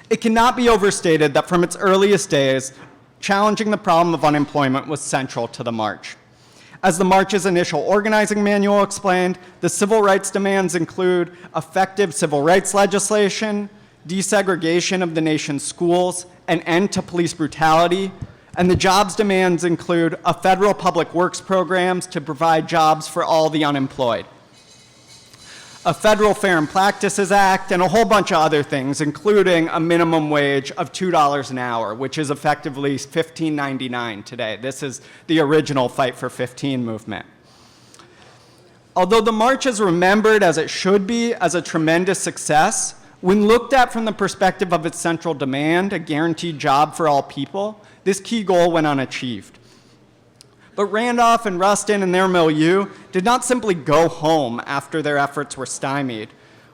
It cannot be overstated that from its earliest days, challenging the problem of unemployment was central to the march. As the march's initial organizing manual explained, the civil rights demands include effective civil rights legislation, desegregation of the nation's schools, an end to police brutality, and the jobs demands include a federal public works programs to provide jobs for all the unemployed, a federal Fair and Practices Act, and a whole bunch of other things, including a minimum wage of $2 an hour, which is effectively $15.99 today. This is the original Fight for 15 movement. Although the march is remembered as it should be as a tremendous success, when looked at from the perspective of its central demand, a guaranteed job for all people, this key goal went unachieved. But Randolph and Rustin and their milieu did not simply go home after their efforts were stymied.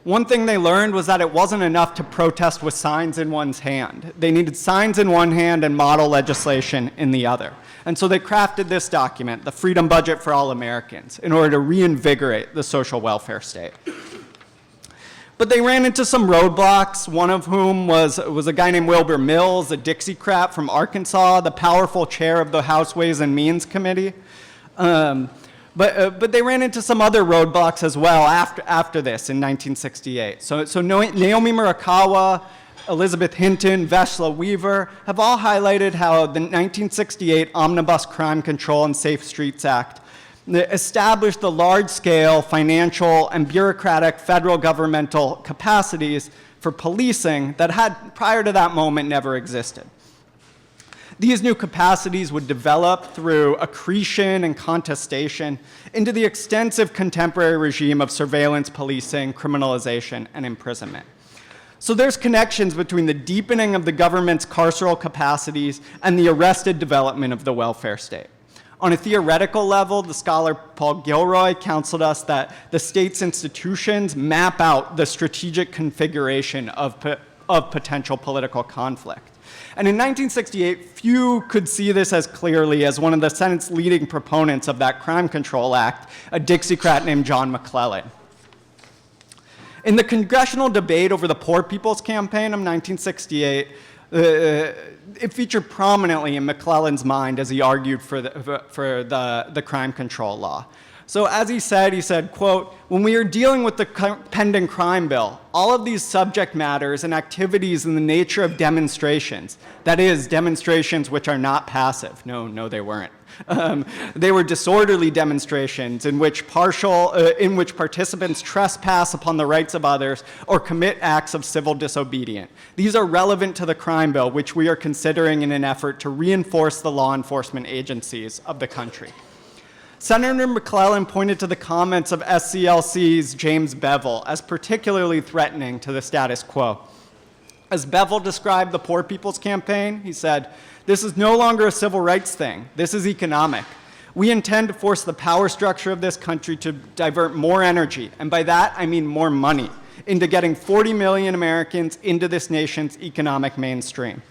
One thing they learned was that it wasn't enough to protest with signs in one's hand. They needed signs in one hand and model legislation in the other. And so they crafted this document, the Freedom Budget for All Americans, in order to reinvigorate the social welfare state. But they ran into some roadblocks, one of whom was a guy named Wilbur Mills, a Dixiecrat from Arkansas, the powerful chair of the House Ways and Means Committee. But they ran into some other roadblocks as well after this in 1968. So Naomi Murakawa, Elizabeth Hinton, Veshla Weaver have all highlighted how the 1968 Omnibus Crime Control and Safe Streets Act established the large-scale financial and bureaucratic federal governmental capacities for policing that had, prior to that moment, never existed. These new capacities would develop through accretion and contestation into the extensive contemporary regime of surveillance, policing, criminalization, and imprisonment. So there's connections between the deepening of the government's carceral capacities and the arrested development of the welfare state. On a theoretical level, the scholar Paul Gilroy counseled us that the state's institutions map out the strategic configuration of potential political conflict. And in 1968, few could see this as clearly as one of the Senate's leading proponents of that Crime Control Act, a Dixiecrat named John McClellan. In the congressional debate over the Poor People's Campaign of 1968, it featured prominently in McClellan's mind as he argued for the crime control law. So as he said, quote, "When we are dealing with the pending crime bill, all of these subject matters and activities in the nature of demonstrations, that is, demonstrations which are not passive." No, they weren't. They were disorderly demonstrations in which participants trespass upon the rights of others or commit acts of civil disobedience. These are relevant to the crime bill, which we are considering in an effort to reinforce the law enforcement agencies of the country. Senator McClellan pointed to the comments of SCLC's James Bevel as particularly threatening to the status quo. As Bevel described the Poor People's Campaign, he said, "This is no longer a civil rights thing. This is economic. We intend to force the power structure of this country to divert more energy, and by that I mean more money, into getting 40 million Americans into this nation's economic mainstream."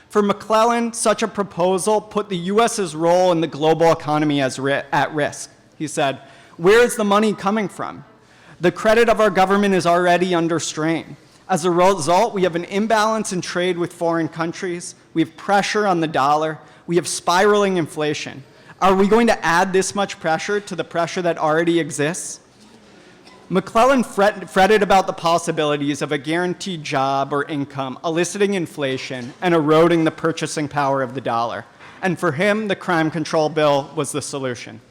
For McClellan, such a proposal put the U.S.'s role in the global economy at risk. He said, "Where is the money coming from? The credit of our government is already under strain. As a result, we have an imbalance in trade with foreign countries. We have pressure on the dollar. We have spiraling inflation. Are we going to add this much pressure to the pressure that already exists?" McClellan fretted about the possibilities of a guaranteed job or income eliciting inflation and eroding the purchasing power of the dollar. And for him, the crime control bill was the solution.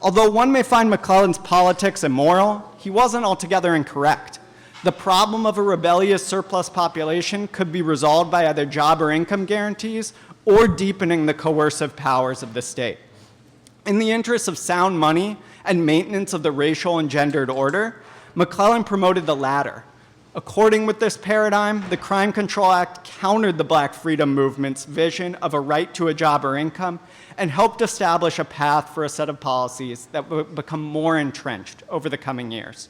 Although one may find McClellan's politics immoral, he wasn't altogether incorrect. The problem of a rebellious surplus population could be resolved by either job or income guarantees or deepening the coercive powers of the state. In the interests of sound money and maintenance of the racial and gendered order, McClellan promoted the latter. According with this paradigm, the Crime Control Act countered the Black freedom movement's vision of a right to a job or income and helped establish a path for a set of policies that would become more entrenched over the coming years.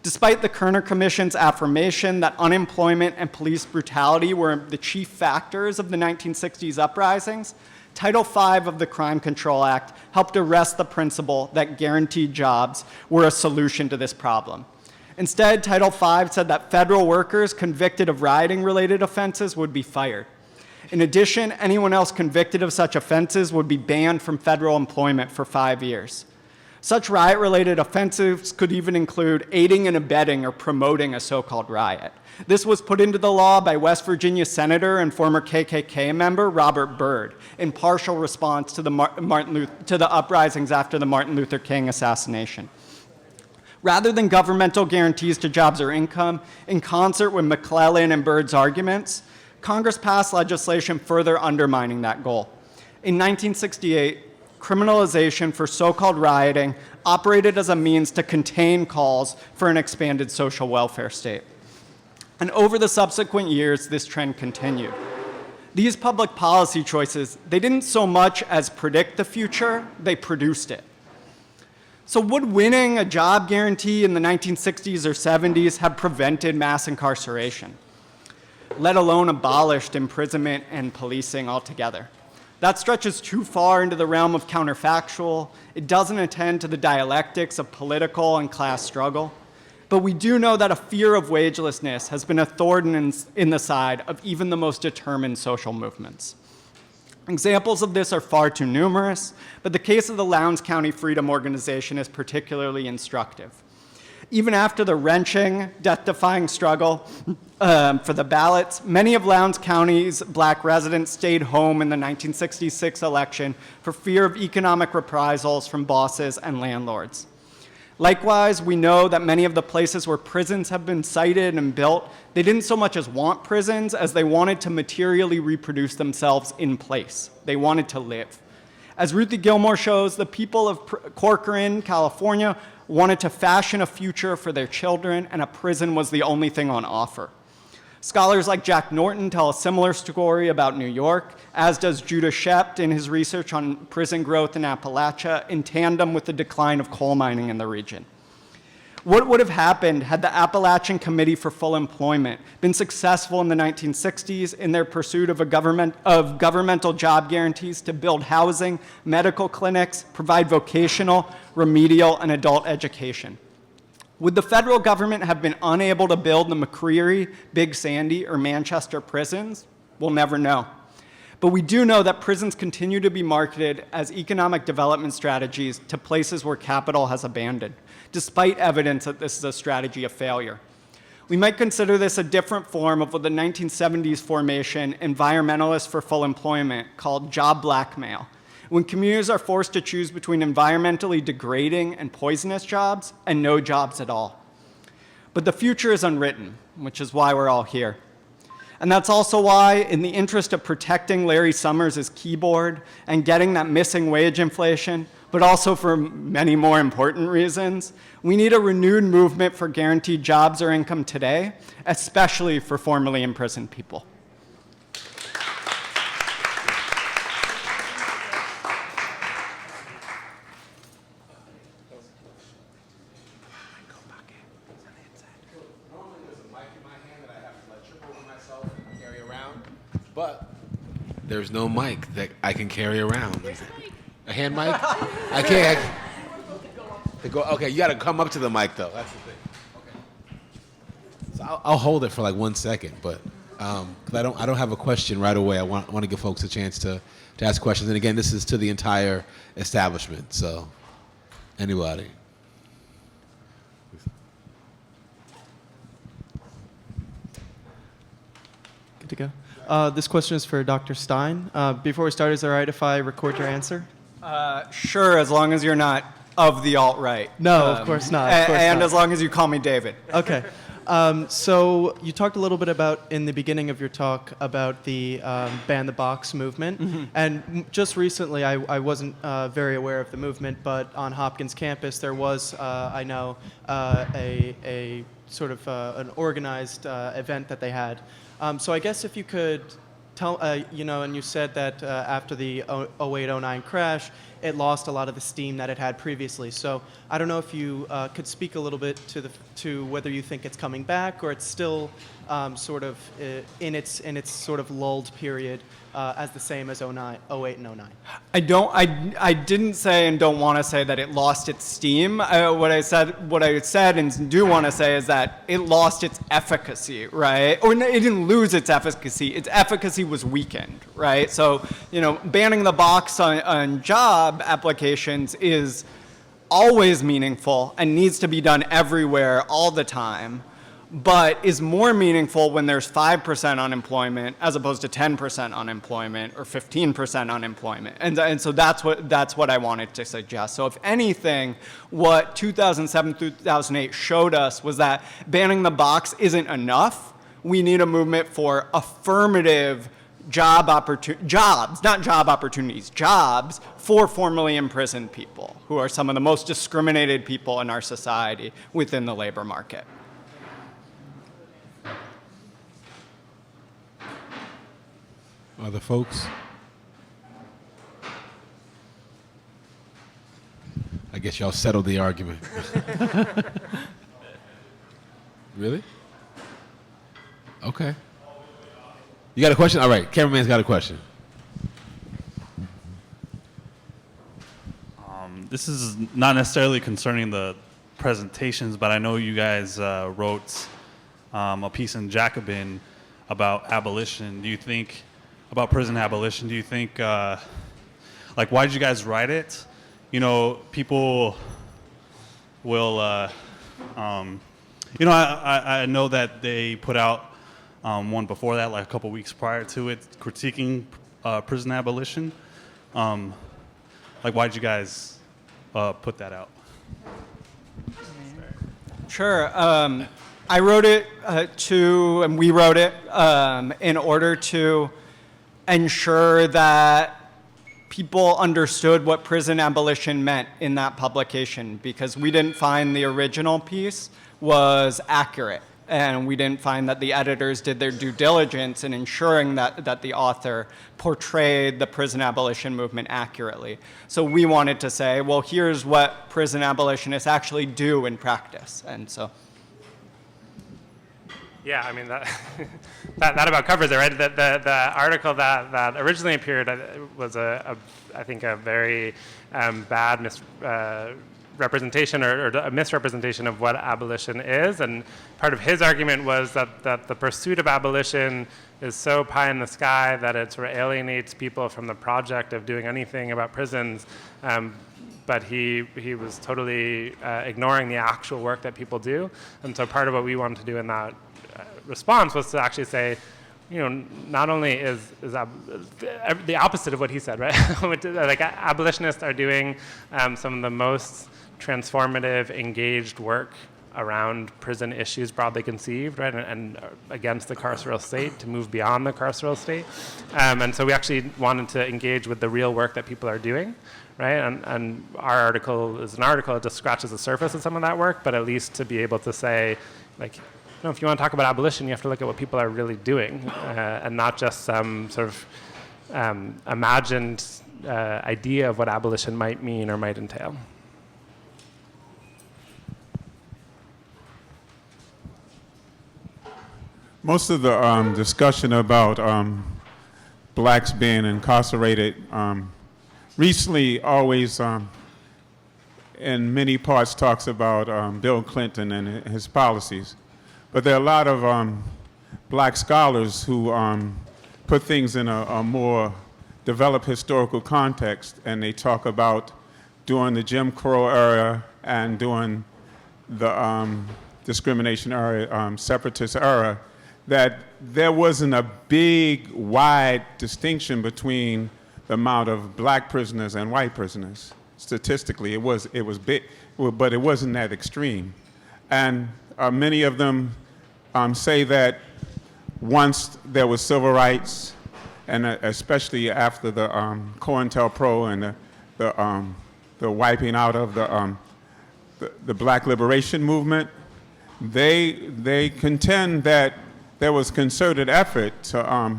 Despite the Kerner Commission's affirmation that unemployment and police brutality were the chief factors of the 1960s uprisings, Title V of the Crime Control Act helped arrest the principle that guaranteed jobs were a solution to this problem. Instead, Title V said that federal workers convicted of rioting-related offenses would be fired. In addition, anyone else convicted of such offenses would be banned from federal employment for 5 years. Such riot-related offenses could even include aiding and abetting or promoting a so-called riot. This was put into the law by West Virginia Senator and former KKK member Robert Byrd in partial response to the uprisings after the Martin Luther King assassination. Rather than governmental guarantees to jobs or income, in concert with McClellan and Byrd's arguments, Congress passed legislation further undermining that goal. In 1968, criminalization for so-called rioting operated as a means to contain calls for an expanded social welfare state. And over the subsequent years, this trend continued. These public policy choices, they didn't so much as predict the future, they produced it. So would winning a job guarantee in the 1960s or 70s have prevented mass incarceration, let alone abolished imprisonment and policing altogether? That stretches too far into the realm of counterfactual. It doesn't attend to the dialectics of political and class struggle. But we do know that a fear of wagelessness has been a thorn in the side of even the most determined social movements. Examples of this are far too numerous, but the case of the Lowndes County Freedom Organization is particularly instructive. Even after the wrenching, death-defying struggle for the ballots, many of Lowndes County's black residents stayed home in the 1966 election for fear of economic reprisals from bosses and landlords. Likewise, we know that many of the places where prisons have been sited and built, they didn't so much as want prisons as they wanted to materially reproduce themselves in place. They wanted to live. As Ruthie Gilmore shows, the people of Corcoran, California, wanted to fashion a future for their children, and a prison was the only thing on offer. Scholars like Jack Norton tell a similar story about New York, as does Judah Shept in his research on prison growth in Appalachia, in tandem with the decline of coal mining in the region. What would have happened had the Appalachian Committee for Full Employment been successful in the 1960s in their pursuit of governmental job guarantees to build housing, medical clinics, provide vocational, remedial, and adult education? Would the federal government have been unable to build the McCreary, Big Sandy, or Manchester prisons? We'll never know. But we do know that prisons continue to be marketed as economic development strategies to places where capital has abandoned, despite evidence that this is a strategy of failure. We might consider this a different form of what the 1970s formation Environmentalists for Full Employment called job blackmail, when communities are forced to choose between environmentally degrading and poisonous jobs and no jobs at all. But the future is unwritten, which is why we're all here. And that's also why, in the interest of protecting Larry Summers' keyboard and getting that missing wage inflation, but also for many more important reasons, we need a renewed movement for guaranteed jobs or income today, especially for formerly imprisoned people. But there's no mic that I can carry around. A hand mic? I can't. Okay, you got to come up to the mic though. That's the thing. Okay. So I'll hold it for like 1 second, but because I don't have a question right away. I want to give folks a chance to ask questions. And again, this is to the entire establishment. So anybody. Good to go. This question is for Dr. Stein. Before we start, is it all right if I record your answer? Sure, as long as you're not of the alt-right. No, of course not. Of course and not. as long as you call me David. Okay. So you talked a little bit about, in the beginning of your talk, about the Ban the Box movement. Mm-hmm. And just recently, I wasn't very aware of the movement, but on Hopkins campus, there was, I know, a sort of an organized event that they had. So I guess if you could tell, and you said that after the 08-09 crash, it lost a lot of the steam that it had previously. So I don't know if you could speak a little bit to whether you think it's coming back or it's still sort of in its sort of lulled period as the same as 08 and 09. I didn't say and don't want to say that it lost its steam. What I said and do want to say is that it lost its efficacy, right? Or it didn't lose its efficacy. Its efficacy was weakened, right? So, banning the box on job applications is always meaningful and needs to be done everywhere all the time, but is more meaningful when there's 5% unemployment as opposed to 10% unemployment or 15% unemployment. And so that's what I wanted to suggest. So if anything, what 2007 through 2008 showed us was that banning the box isn't enough. We need a movement for affirmative jobs for formerly imprisoned people, who are some of the most discriminated people in our society within the labor market. Other folks? I guess y'all settled the argument. Really? Okay. You got a question? All right, cameraman's got a question. This is not necessarily concerning the presentations, but I know you guys wrote a piece in Jacobin about abolition. Do you think about prison abolition, do you think, like, why did you guys write it? You know, people will, you know, I know that they put out one before that, like a couple weeks prior to it, critiquing prison abolition. Like, why did you guys put that out? Sure. I wrote it and we wrote it in order to ensure that people understood what prison abolition meant in that publication, because we didn't find the original piece was accurate, and we didn't find that the editors did their due diligence in ensuring that the author portrayed the prison abolition movement accurately. So we wanted to say, well, here's what prison abolitionists actually do in practice, and so. Yeah, I mean, that about covers it, right? The article that originally appeared was, I think, a very bad representation or a misrepresentation of what abolition is. And part of his argument was that the pursuit of abolition is so pie in the sky that it sort of alienates people from the project of doing anything about prisons. But he was totally ignoring the actual work that people do. And so part of what we wanted to do in that response was to actually say, you know, not only is the opposite of what he said, right? Like, abolitionists are doing some of the most transformative, engaged work around prison issues broadly conceived, right, and against the carceral state, to move beyond the carceral state. And so we actually wanted to engage with the real work that people are doing, right? And our article is an article that just scratches the surface of some of that work, but at least to be able to say, like, you know, if you want to talk about abolition, you have to look at what people are really doing, and not just some sort of imagined idea of what abolition might mean or might entail. Most of the discussion about blacks being incarcerated recently always in many parts talks about Bill Clinton and his policies. But there are a lot of black scholars who put things in a more developed historical context, and they talk about during the Jim Crow era and during the discrimination era, separatist era, that there wasn't a big, wide distinction between the amount of black prisoners and white prisoners. Statistically, it was big, but it wasn't that extreme. And many of them say that once there was civil rights, and especially after the COINTELPRO and the wiping out of the Black Liberation Movement, they contend that there was concerted effort to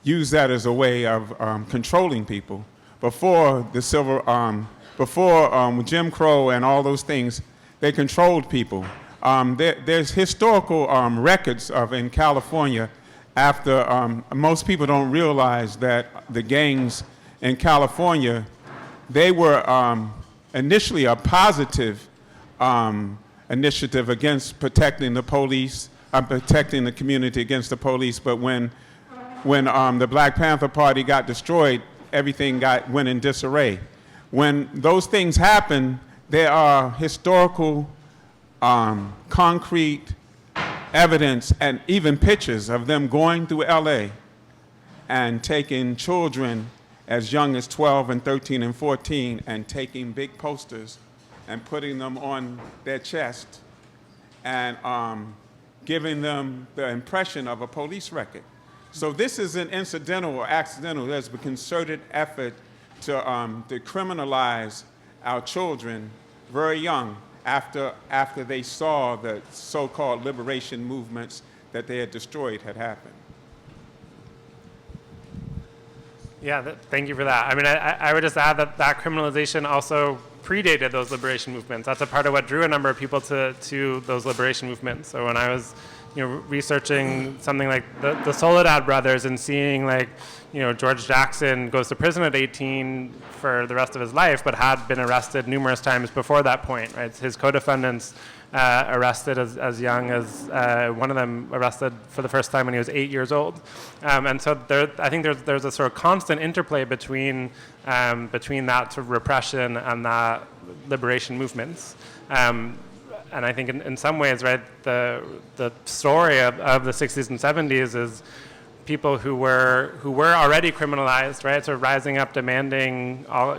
use that as a way of controlling people. Before Jim Crow and all those things, they controlled people. There's historical records of in California after most people don't realize that the gangs in California, they were initially a positive initiative against protecting the police, protecting the community against the police. But when the Black Panther Party got destroyed, everything went in disarray. When those things happen, there are historical, concrete evidence and even pictures of them going through LA and taking children as young as 12 and 13 and 14 and taking big posters and putting them on their chest and giving them the impression of a police record. So this isn't incidental or accidental. There's a concerted effort to criminalize our children very young after they saw the so-called liberation movements that they had destroyed had happened. Yeah, thank you for that. I mean, I would just add that criminalization also predated those liberation movements. That's a part of what drew a number of people to those liberation movements. So when I was researching something like the Soledad brothers and seeing like, George Jackson goes to prison at 18 for the rest of his life, but had been arrested numerous times before that point, right? His co-defendants arrested as young as, one of them arrested for the first time when he was 8 years old. And so I think there's a sort of constant interplay between that sort of repression and that liberation movements. And I think in some ways, right, the story of the 60s and 70s is people who were already criminalized, right, sort of rising up, demanding all,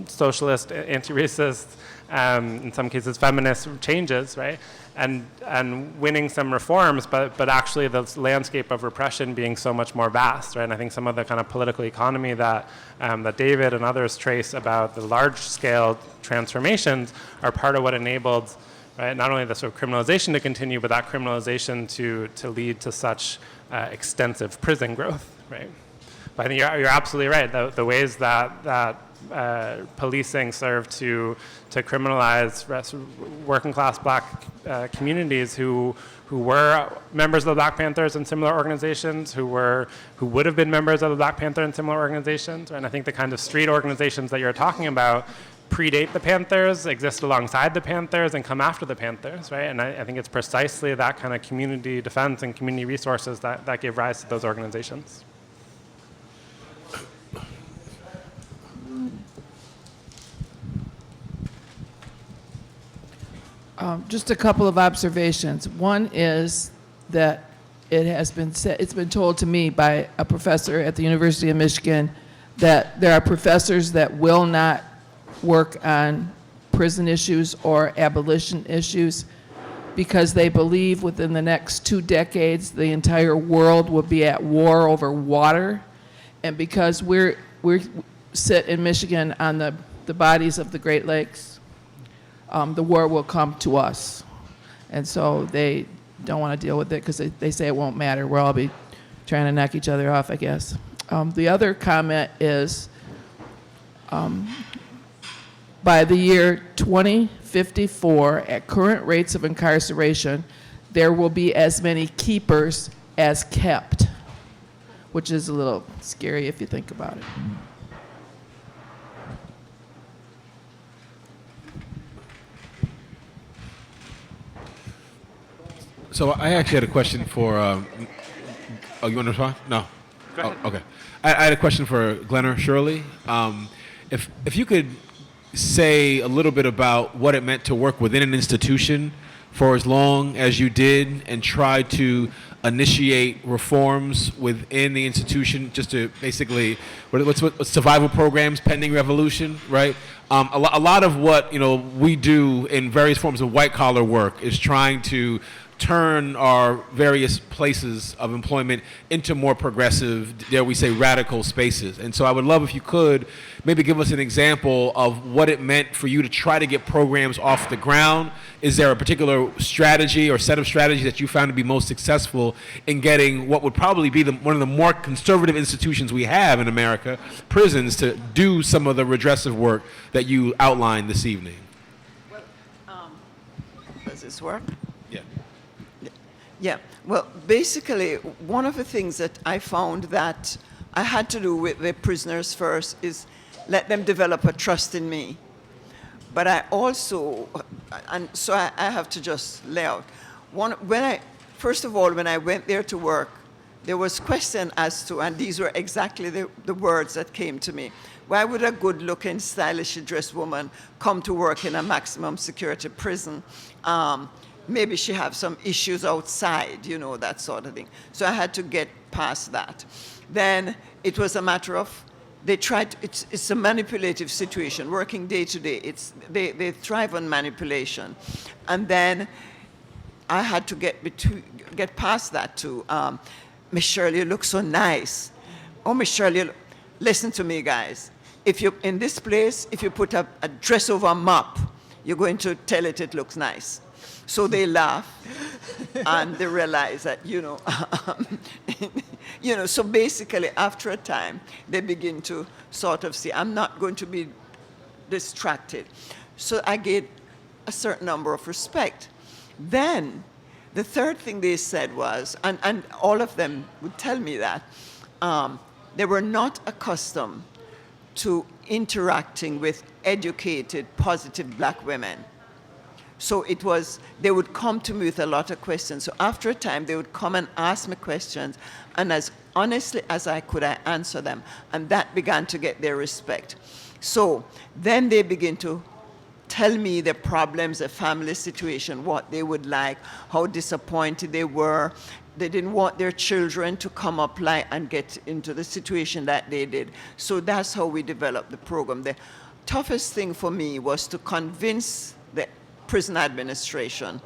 socialist, anti-racist, in some cases feminist changes, right, and winning some reforms, but actually the landscape of repression being so much more vast, right. And I think some of the kind of political economy that David and others trace about the large-scale transformations are part of what enabled, right, not only the sort of criminalization to continue, but that criminalization to lead to such extensive prison growth, right. But I think you're absolutely right. The ways that policing served to criminalize working class black communities who were members of the Black Panthers and similar organizations, who would have been members of the Black Panther and similar organizations. And I think the kind of street organizations that you're talking about predate the Panthers, exist alongside the Panthers, and come after the Panthers, right? And I think it's precisely that kind of community defense and community resources that gave rise to those organizations. Just a couple of observations. One is that it's been told to me by a professor at the University of Michigan that there are professors that will not work on prison issues or abolition issues because they believe within the next 2 decades the entire world will be at war over water, and because we sit in Michigan on the bodies of the Great Lakes, the war will come to us. And so they don't want to deal with it because they say it won't matter. We'll all be trying to knock each other off, I guess. The other comment is by the year 2054, at current rates of incarceration, there will be as many keepers as kept, which is a little scary if you think about it. So I actually had a question for. Oh, you want to respond? No. Go ahead. Oh, okay. I had a question for Lena Shirley. If you could say a little bit about what it meant to work within an institution for as long as you did, and try to initiate reforms within the institution, just to basically what's survival programs pending revolution, right? A lot of what we do in various forms of white collar work is trying to turn our various places of employment into more progressive, dare we say, radical spaces. And so I would love if you could maybe give us an example of what it meant for you to try to get programs off the ground. Is there a particular strategy or set of strategies that you found to be most successful in getting what would probably be one of the more conservative institutions we have in America, prisons, to do some of the redressive work that you outlined this evening? Well, does this work? Yeah. Yeah, well, basically, one of the things that I found that I had to do with the prisoners first is let them develop a trust in me. But I also, and so I have to just lay out. First of all, when I went there to work, there was question as to, and these were exactly the words that came to me. Why would a good-looking, stylishly dressed woman come to work in a maximum security prison? Maybe she have some issues outside, that sort of thing. So I had to get past that. Then it was a matter of, it's a manipulative situation, working day to day. They thrive on manipulation. And then I had to get past that too. Miss Shirley, you look so nice. Oh, Miss Shirley, listen to me, guys. If you in this place, if you put a dress over a mop, you're going to tell it looks nice. So they laugh, and they realize that, so basically after a time, they begin to sort of see, I'm not going to be distracted. So I get a certain number of respect. Then The third thing they said was, and all of them would tell me that, they were not accustomed to interacting with educated, positive black women. So it was, they would come to me with a lot of questions. So after a time, they would come and ask me questions, and as honestly as I could, I answer them. And that began to get their respect. So then they begin to tell me the problems, the family situation, what they would like, how disappointed they were. They didn't want their children to come up like and get into the situation that they did. So that's how we developed the program. The toughest thing for me was to convince the prison administration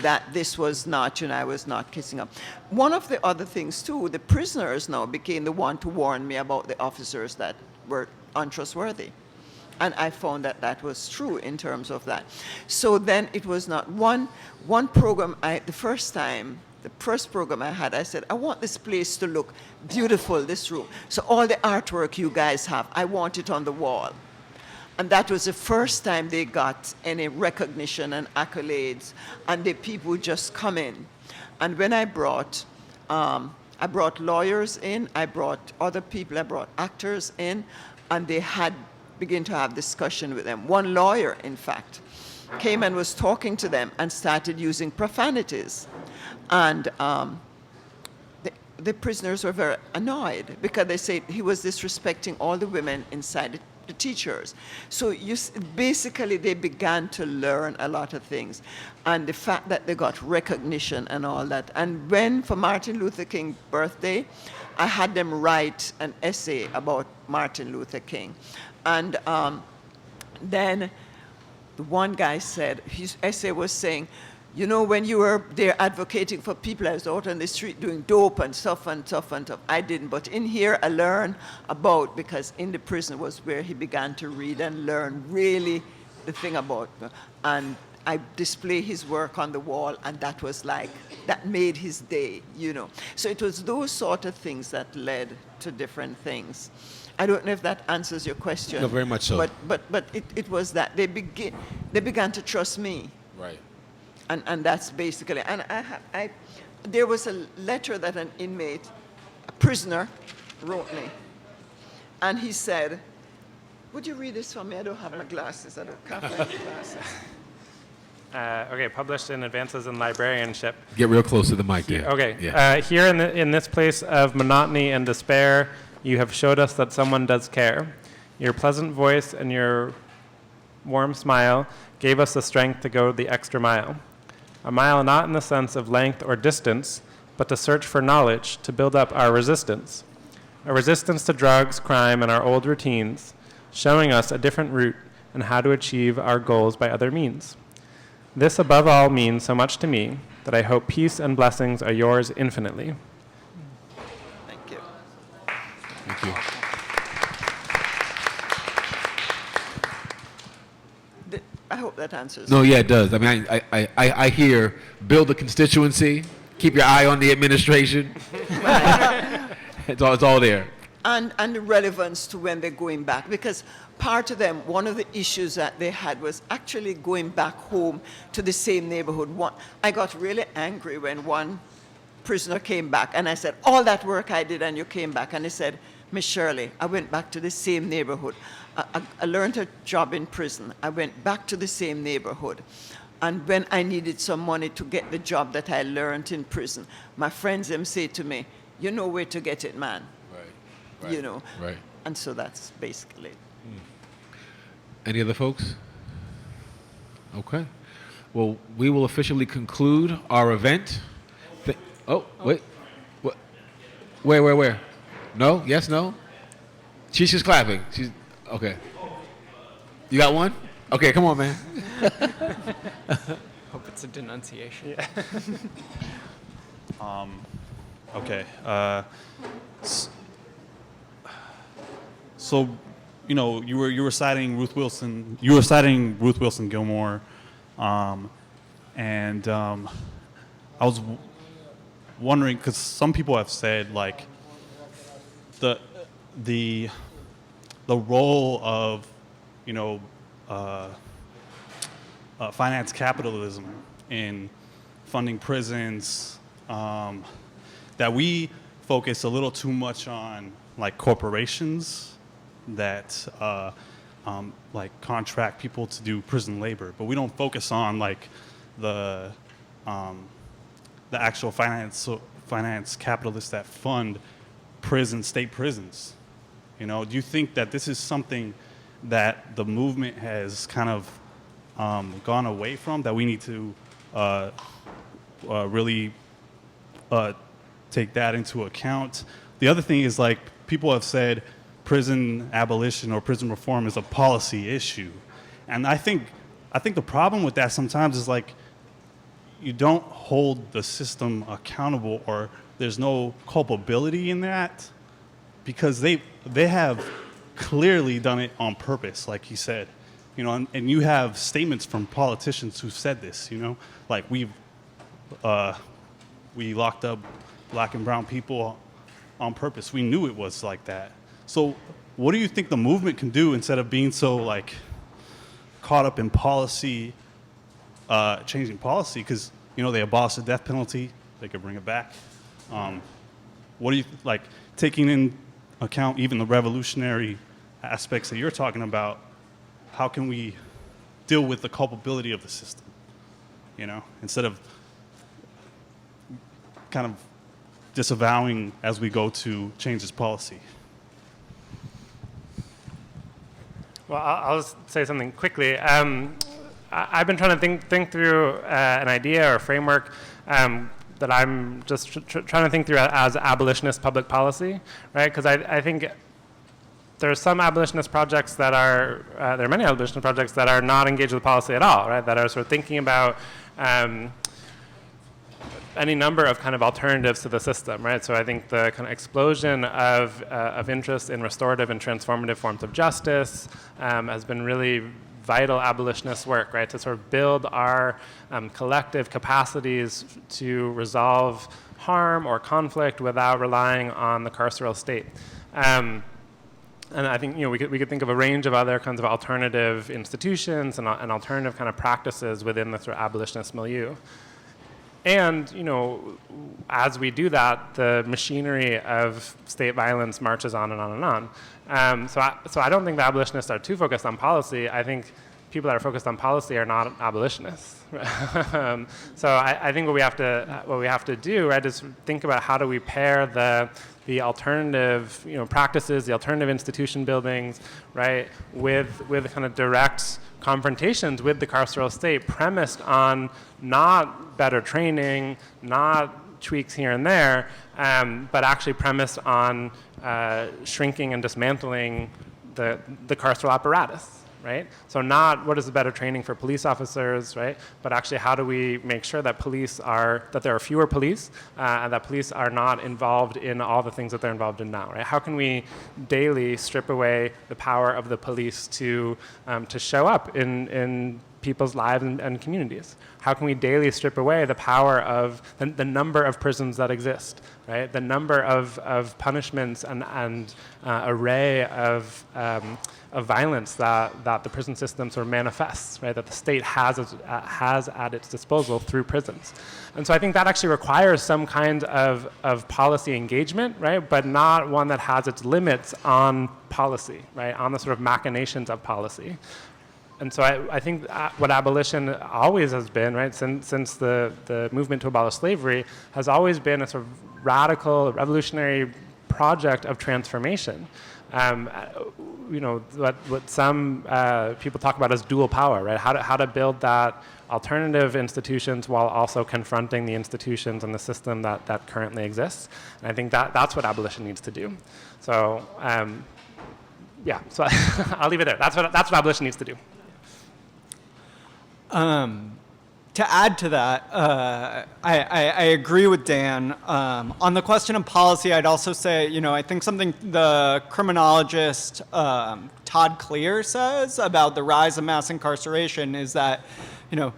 that this was not, I was not kissing up. One of the other things too, the prisoners now became the one to warn me about the officers that were untrustworthy. And I found that that was true in terms of that. So then it was not one program, the first program I had, I said, I want this place to look beautiful, this room. So all the artwork you guys have, I want it on the wall. And that was the first time they got any recognition and accolades, and the people would just come in. And when I brought lawyers in, I brought other people, I brought actors in, and they had begin to have discussion with them. One lawyer, in fact, came and was talking to them and started using profanities. And the prisoners were very annoyed because they said he was disrespecting all the women inside the teachers. So basically they began to learn a lot of things. And the fact that they got recognition and all that. And when, for Martin Luther King's birthday, I had them write an essay about Martin Luther King. And then the one guy said, his essay was saying, when you were there advocating for people, I was out on the street doing dope and stuff and stuff and stuff. I didn't, but in here I learned about, because in the prison was where he began to read and learn really the thing about, and I display his work on the wall, and that was like, that made his day, So it was those sort of things that led to different things. I don't know if that answers your question. No, very much so. But it was that they began to trust me. Right. And that's basically, and there was a letter that an inmate, a prisoner, wrote me. And he said, would you read this for me? I don't have my glasses. I can't find my glasses. Okay, published in Advances in Librarianship. Get real close to the mic there. Okay. Yeah. Here in this place of monotony and despair, you have showed us that someone does care. Your pleasant voice and your warm smile gave us the strength to go the extra mile. A mile not in the sense of length or distance, but to search for knowledge to build up our resistance. A resistance to drugs, crime, and our old routines, showing us a different route and how to achieve our goals by other means. This above all means so much to me that I hope peace and blessings are yours infinitely. Thank you. Thank you. I hope that answers. No, yeah, it does. I mean, I hear build a constituency, keep your eye on the administration. It's all there. And the relevance to when they're going back, because part of them, one of the issues that they had was actually going back home to the same neighborhood. I got really angry when one prisoner came back, and I said, all that work I did and you came back, and he said, Miss Shirley, I went back to the same neighborhood. I learned a job in prison. I went back to the same neighborhood. And when I needed some money to get the job that I learned in prison, my friends them say to me, you know where to get it, man. Right. Right. And so that's basically it. Any other folks? Okay. Well, we will officially conclude our event. Wait. What? Where? No? Yes? No? She's just clapping. She's okay. You got one? Okay, come on, man. Hope it's a denunciation. Yeah. Okay. So, you were citing Ruth Wilson. You were citing Ruth Wilson Gilmore, and I was wondering, because some people have said like the role of finance capitalism in funding prisons, that we focus a little too much on like corporations that like contract people to do prison labor, but we don't focus on like the actual finance capitalists that fund state prisons. You know, do you think that this is something that the movement has kind of gone away from, that we need to really take that into account? The other thing is, like, people have said prison abolition or prison reform is a policy issue. And I think the problem with that sometimes is, like, you don't hold the system accountable, or there's no culpability in that, because they have clearly done it on purpose, like he said. You know, and you have statements from politicians who said this, you know, like we locked up black and brown people on purpose. We knew it was like that. So what do you think the movement can do instead of being so like caught up in policy, changing policy? Because, you know, they abolished the death penalty, they could bring it back. What do you, like, taking in account even the revolutionary aspects that you're talking about, how can we deal with the culpability of the system, you know, instead of kind of disavowing as we go to change this policy? Well, I'll just say something quickly. I've been trying to think through an idea or framework that I'm just trying to think through as abolitionist public policy, right? Because I think there are some abolitionist projects that are, there are many abolitionist projects that are not engaged with policy at all, right? That are sort of thinking about any number of kind of alternatives to the system, right? So I think the kind of explosion of interest in restorative and transformative forms of justice has been really vital abolitionist work, right? To sort of build our collective capacities to resolve harm or conflict without relying on the carceral state. And I think, you know, we could think of a range of other kinds of alternative institutions and alternative kind of practices within the sort of abolitionist milieu. And, you know, as we do that, the machinery of state violence marches on and on and on. So I don't think the abolitionists are too focused on policy. I think people that are focused on policy are not abolitionists. So I think what we have to do, right, is think about how do we pair the alternative, you know, practices, the alternative institution buildings, right, with kind of direct confrontations with the carceral state, premised on not better training, not tweaks here and there, but actually premised on shrinking and dismantling the carceral apparatus. Right? So not what is the better training for police officers, right? But actually how do we make sure that that there are fewer police, and that police are not involved in all the things that they're involved in now, right? How can we daily strip away the power of the police to show up in people's lives and communities? How can we daily strip away the power of the number of prisons that exist, right? The number of punishments and array of violence that the prison system sort of manifests, right? That the state has at its disposal through prisons. And so I think that actually requires some kind of policy engagement, right? But not one that has its limits on policy, right? On the sort of machinations of policy. And so I think what abolition always has been, right, since the movement to abolish slavery, has always been a sort of radical, revolutionary project of transformation. You know, what some people talk about as dual power, right? How to build that alternative institutions while also confronting the institutions and the system that currently exists. And I think that's what abolition needs to do. So, yeah, so I'll leave it there. That's what abolition needs to do. To add to that, I agree with Dan. On the question of policy, I'd also say, you know, I think something the criminologist Todd Clear says about the rise of mass incarceration is that, you know,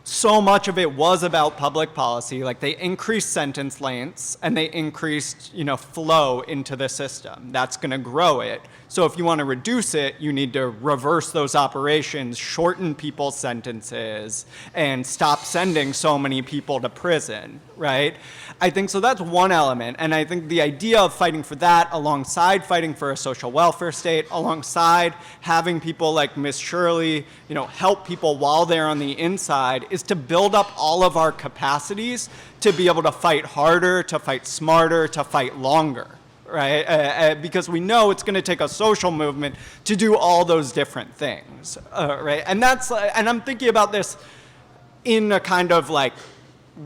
so much of it was about public policy. Like, they increased sentence lengths and they increased, flow into the system. That's going to grow it. So if you want to reduce it, you need to reverse those operations, shorten people's sentences, and stop sending so many people to prison, right? I think so that's one element. And I think the idea of fighting for that alongside fighting for a social welfare state, alongside having people like Ms. Shirley, help people while they're on the inside, is to build up all of our capacities to be able to fight harder, to fight smarter, to fight longer. Right, because we know it's going to take a social movement to do all those different things, right? And I'm thinking about this in a kind of like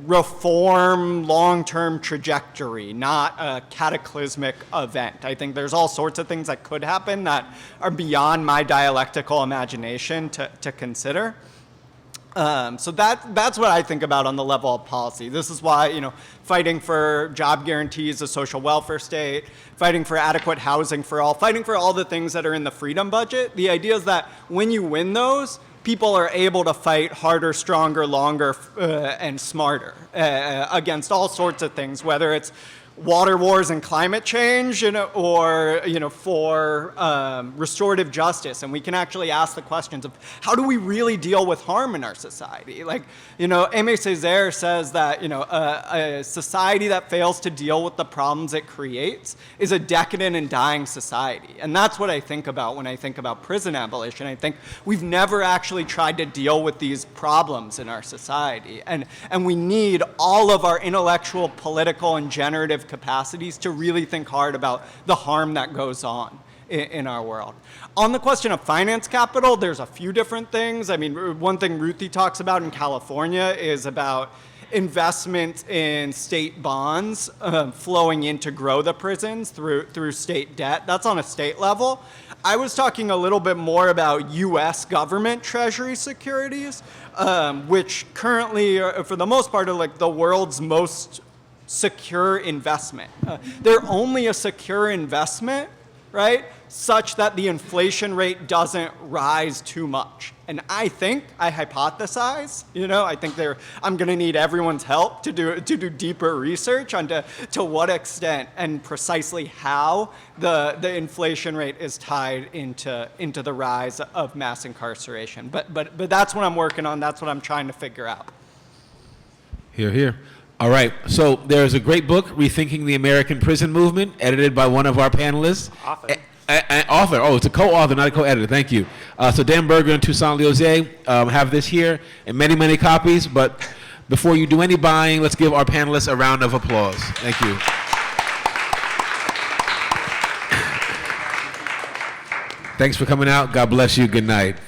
reform, long-term trajectory, not a cataclysmic event. I think there's all sorts of things that could happen that are beyond my dialectical imagination to consider. So that's what I think about on the level of policy. This is why, fighting for job guarantees, a social welfare state, fighting for adequate housing for all, fighting for all the things that are in the freedom budget. The idea is that when you win those, people are able to fight harder, stronger, longer, and smarter against all sorts of things, whether it's water wars and climate change, or for restorative justice. And we can actually ask the questions of how do we really deal with harm in our society? Like, Aimé Césaire says that a society that fails to deal with the problems it creates is a decadent and dying society. And that's what I think about when I think about prison abolition. I think we've never actually tried to deal with these problems in our society, and we need all of our intellectual, political, and generative capacities to really think hard about the harm that goes on in our world. On the question of finance capital, there's a few different things. I mean, one thing Ruthie talks about in California is about investment in state bonds flowing in to grow the prisons through state debt. That's on a state level. I was talking a little bit more about U.S. government Treasury securities, which currently, for the most part, are like the world's most secure investment. They're only a secure investment, right, such that the inflation rate doesn't rise too much. And I hypothesize, I think I'm going to need everyone's help to do deeper research on to what extent and precisely how the inflation rate is tied into the rise of mass incarceration. But that's what I'm working on. That's what I'm trying to figure out. Hear, hear. All right, so there's a great book, Rethinking the American Prison Movement, edited by one of our panelists. Author. Author. Oh, it's a co-author, not a co-editor. Thank you. So Dan Berger and Toussaint Liozé have this here in many, many copies. But before you do any buying, let's give our panelists a round of applause. Thank you. Thanks for coming out. God bless you. Good night.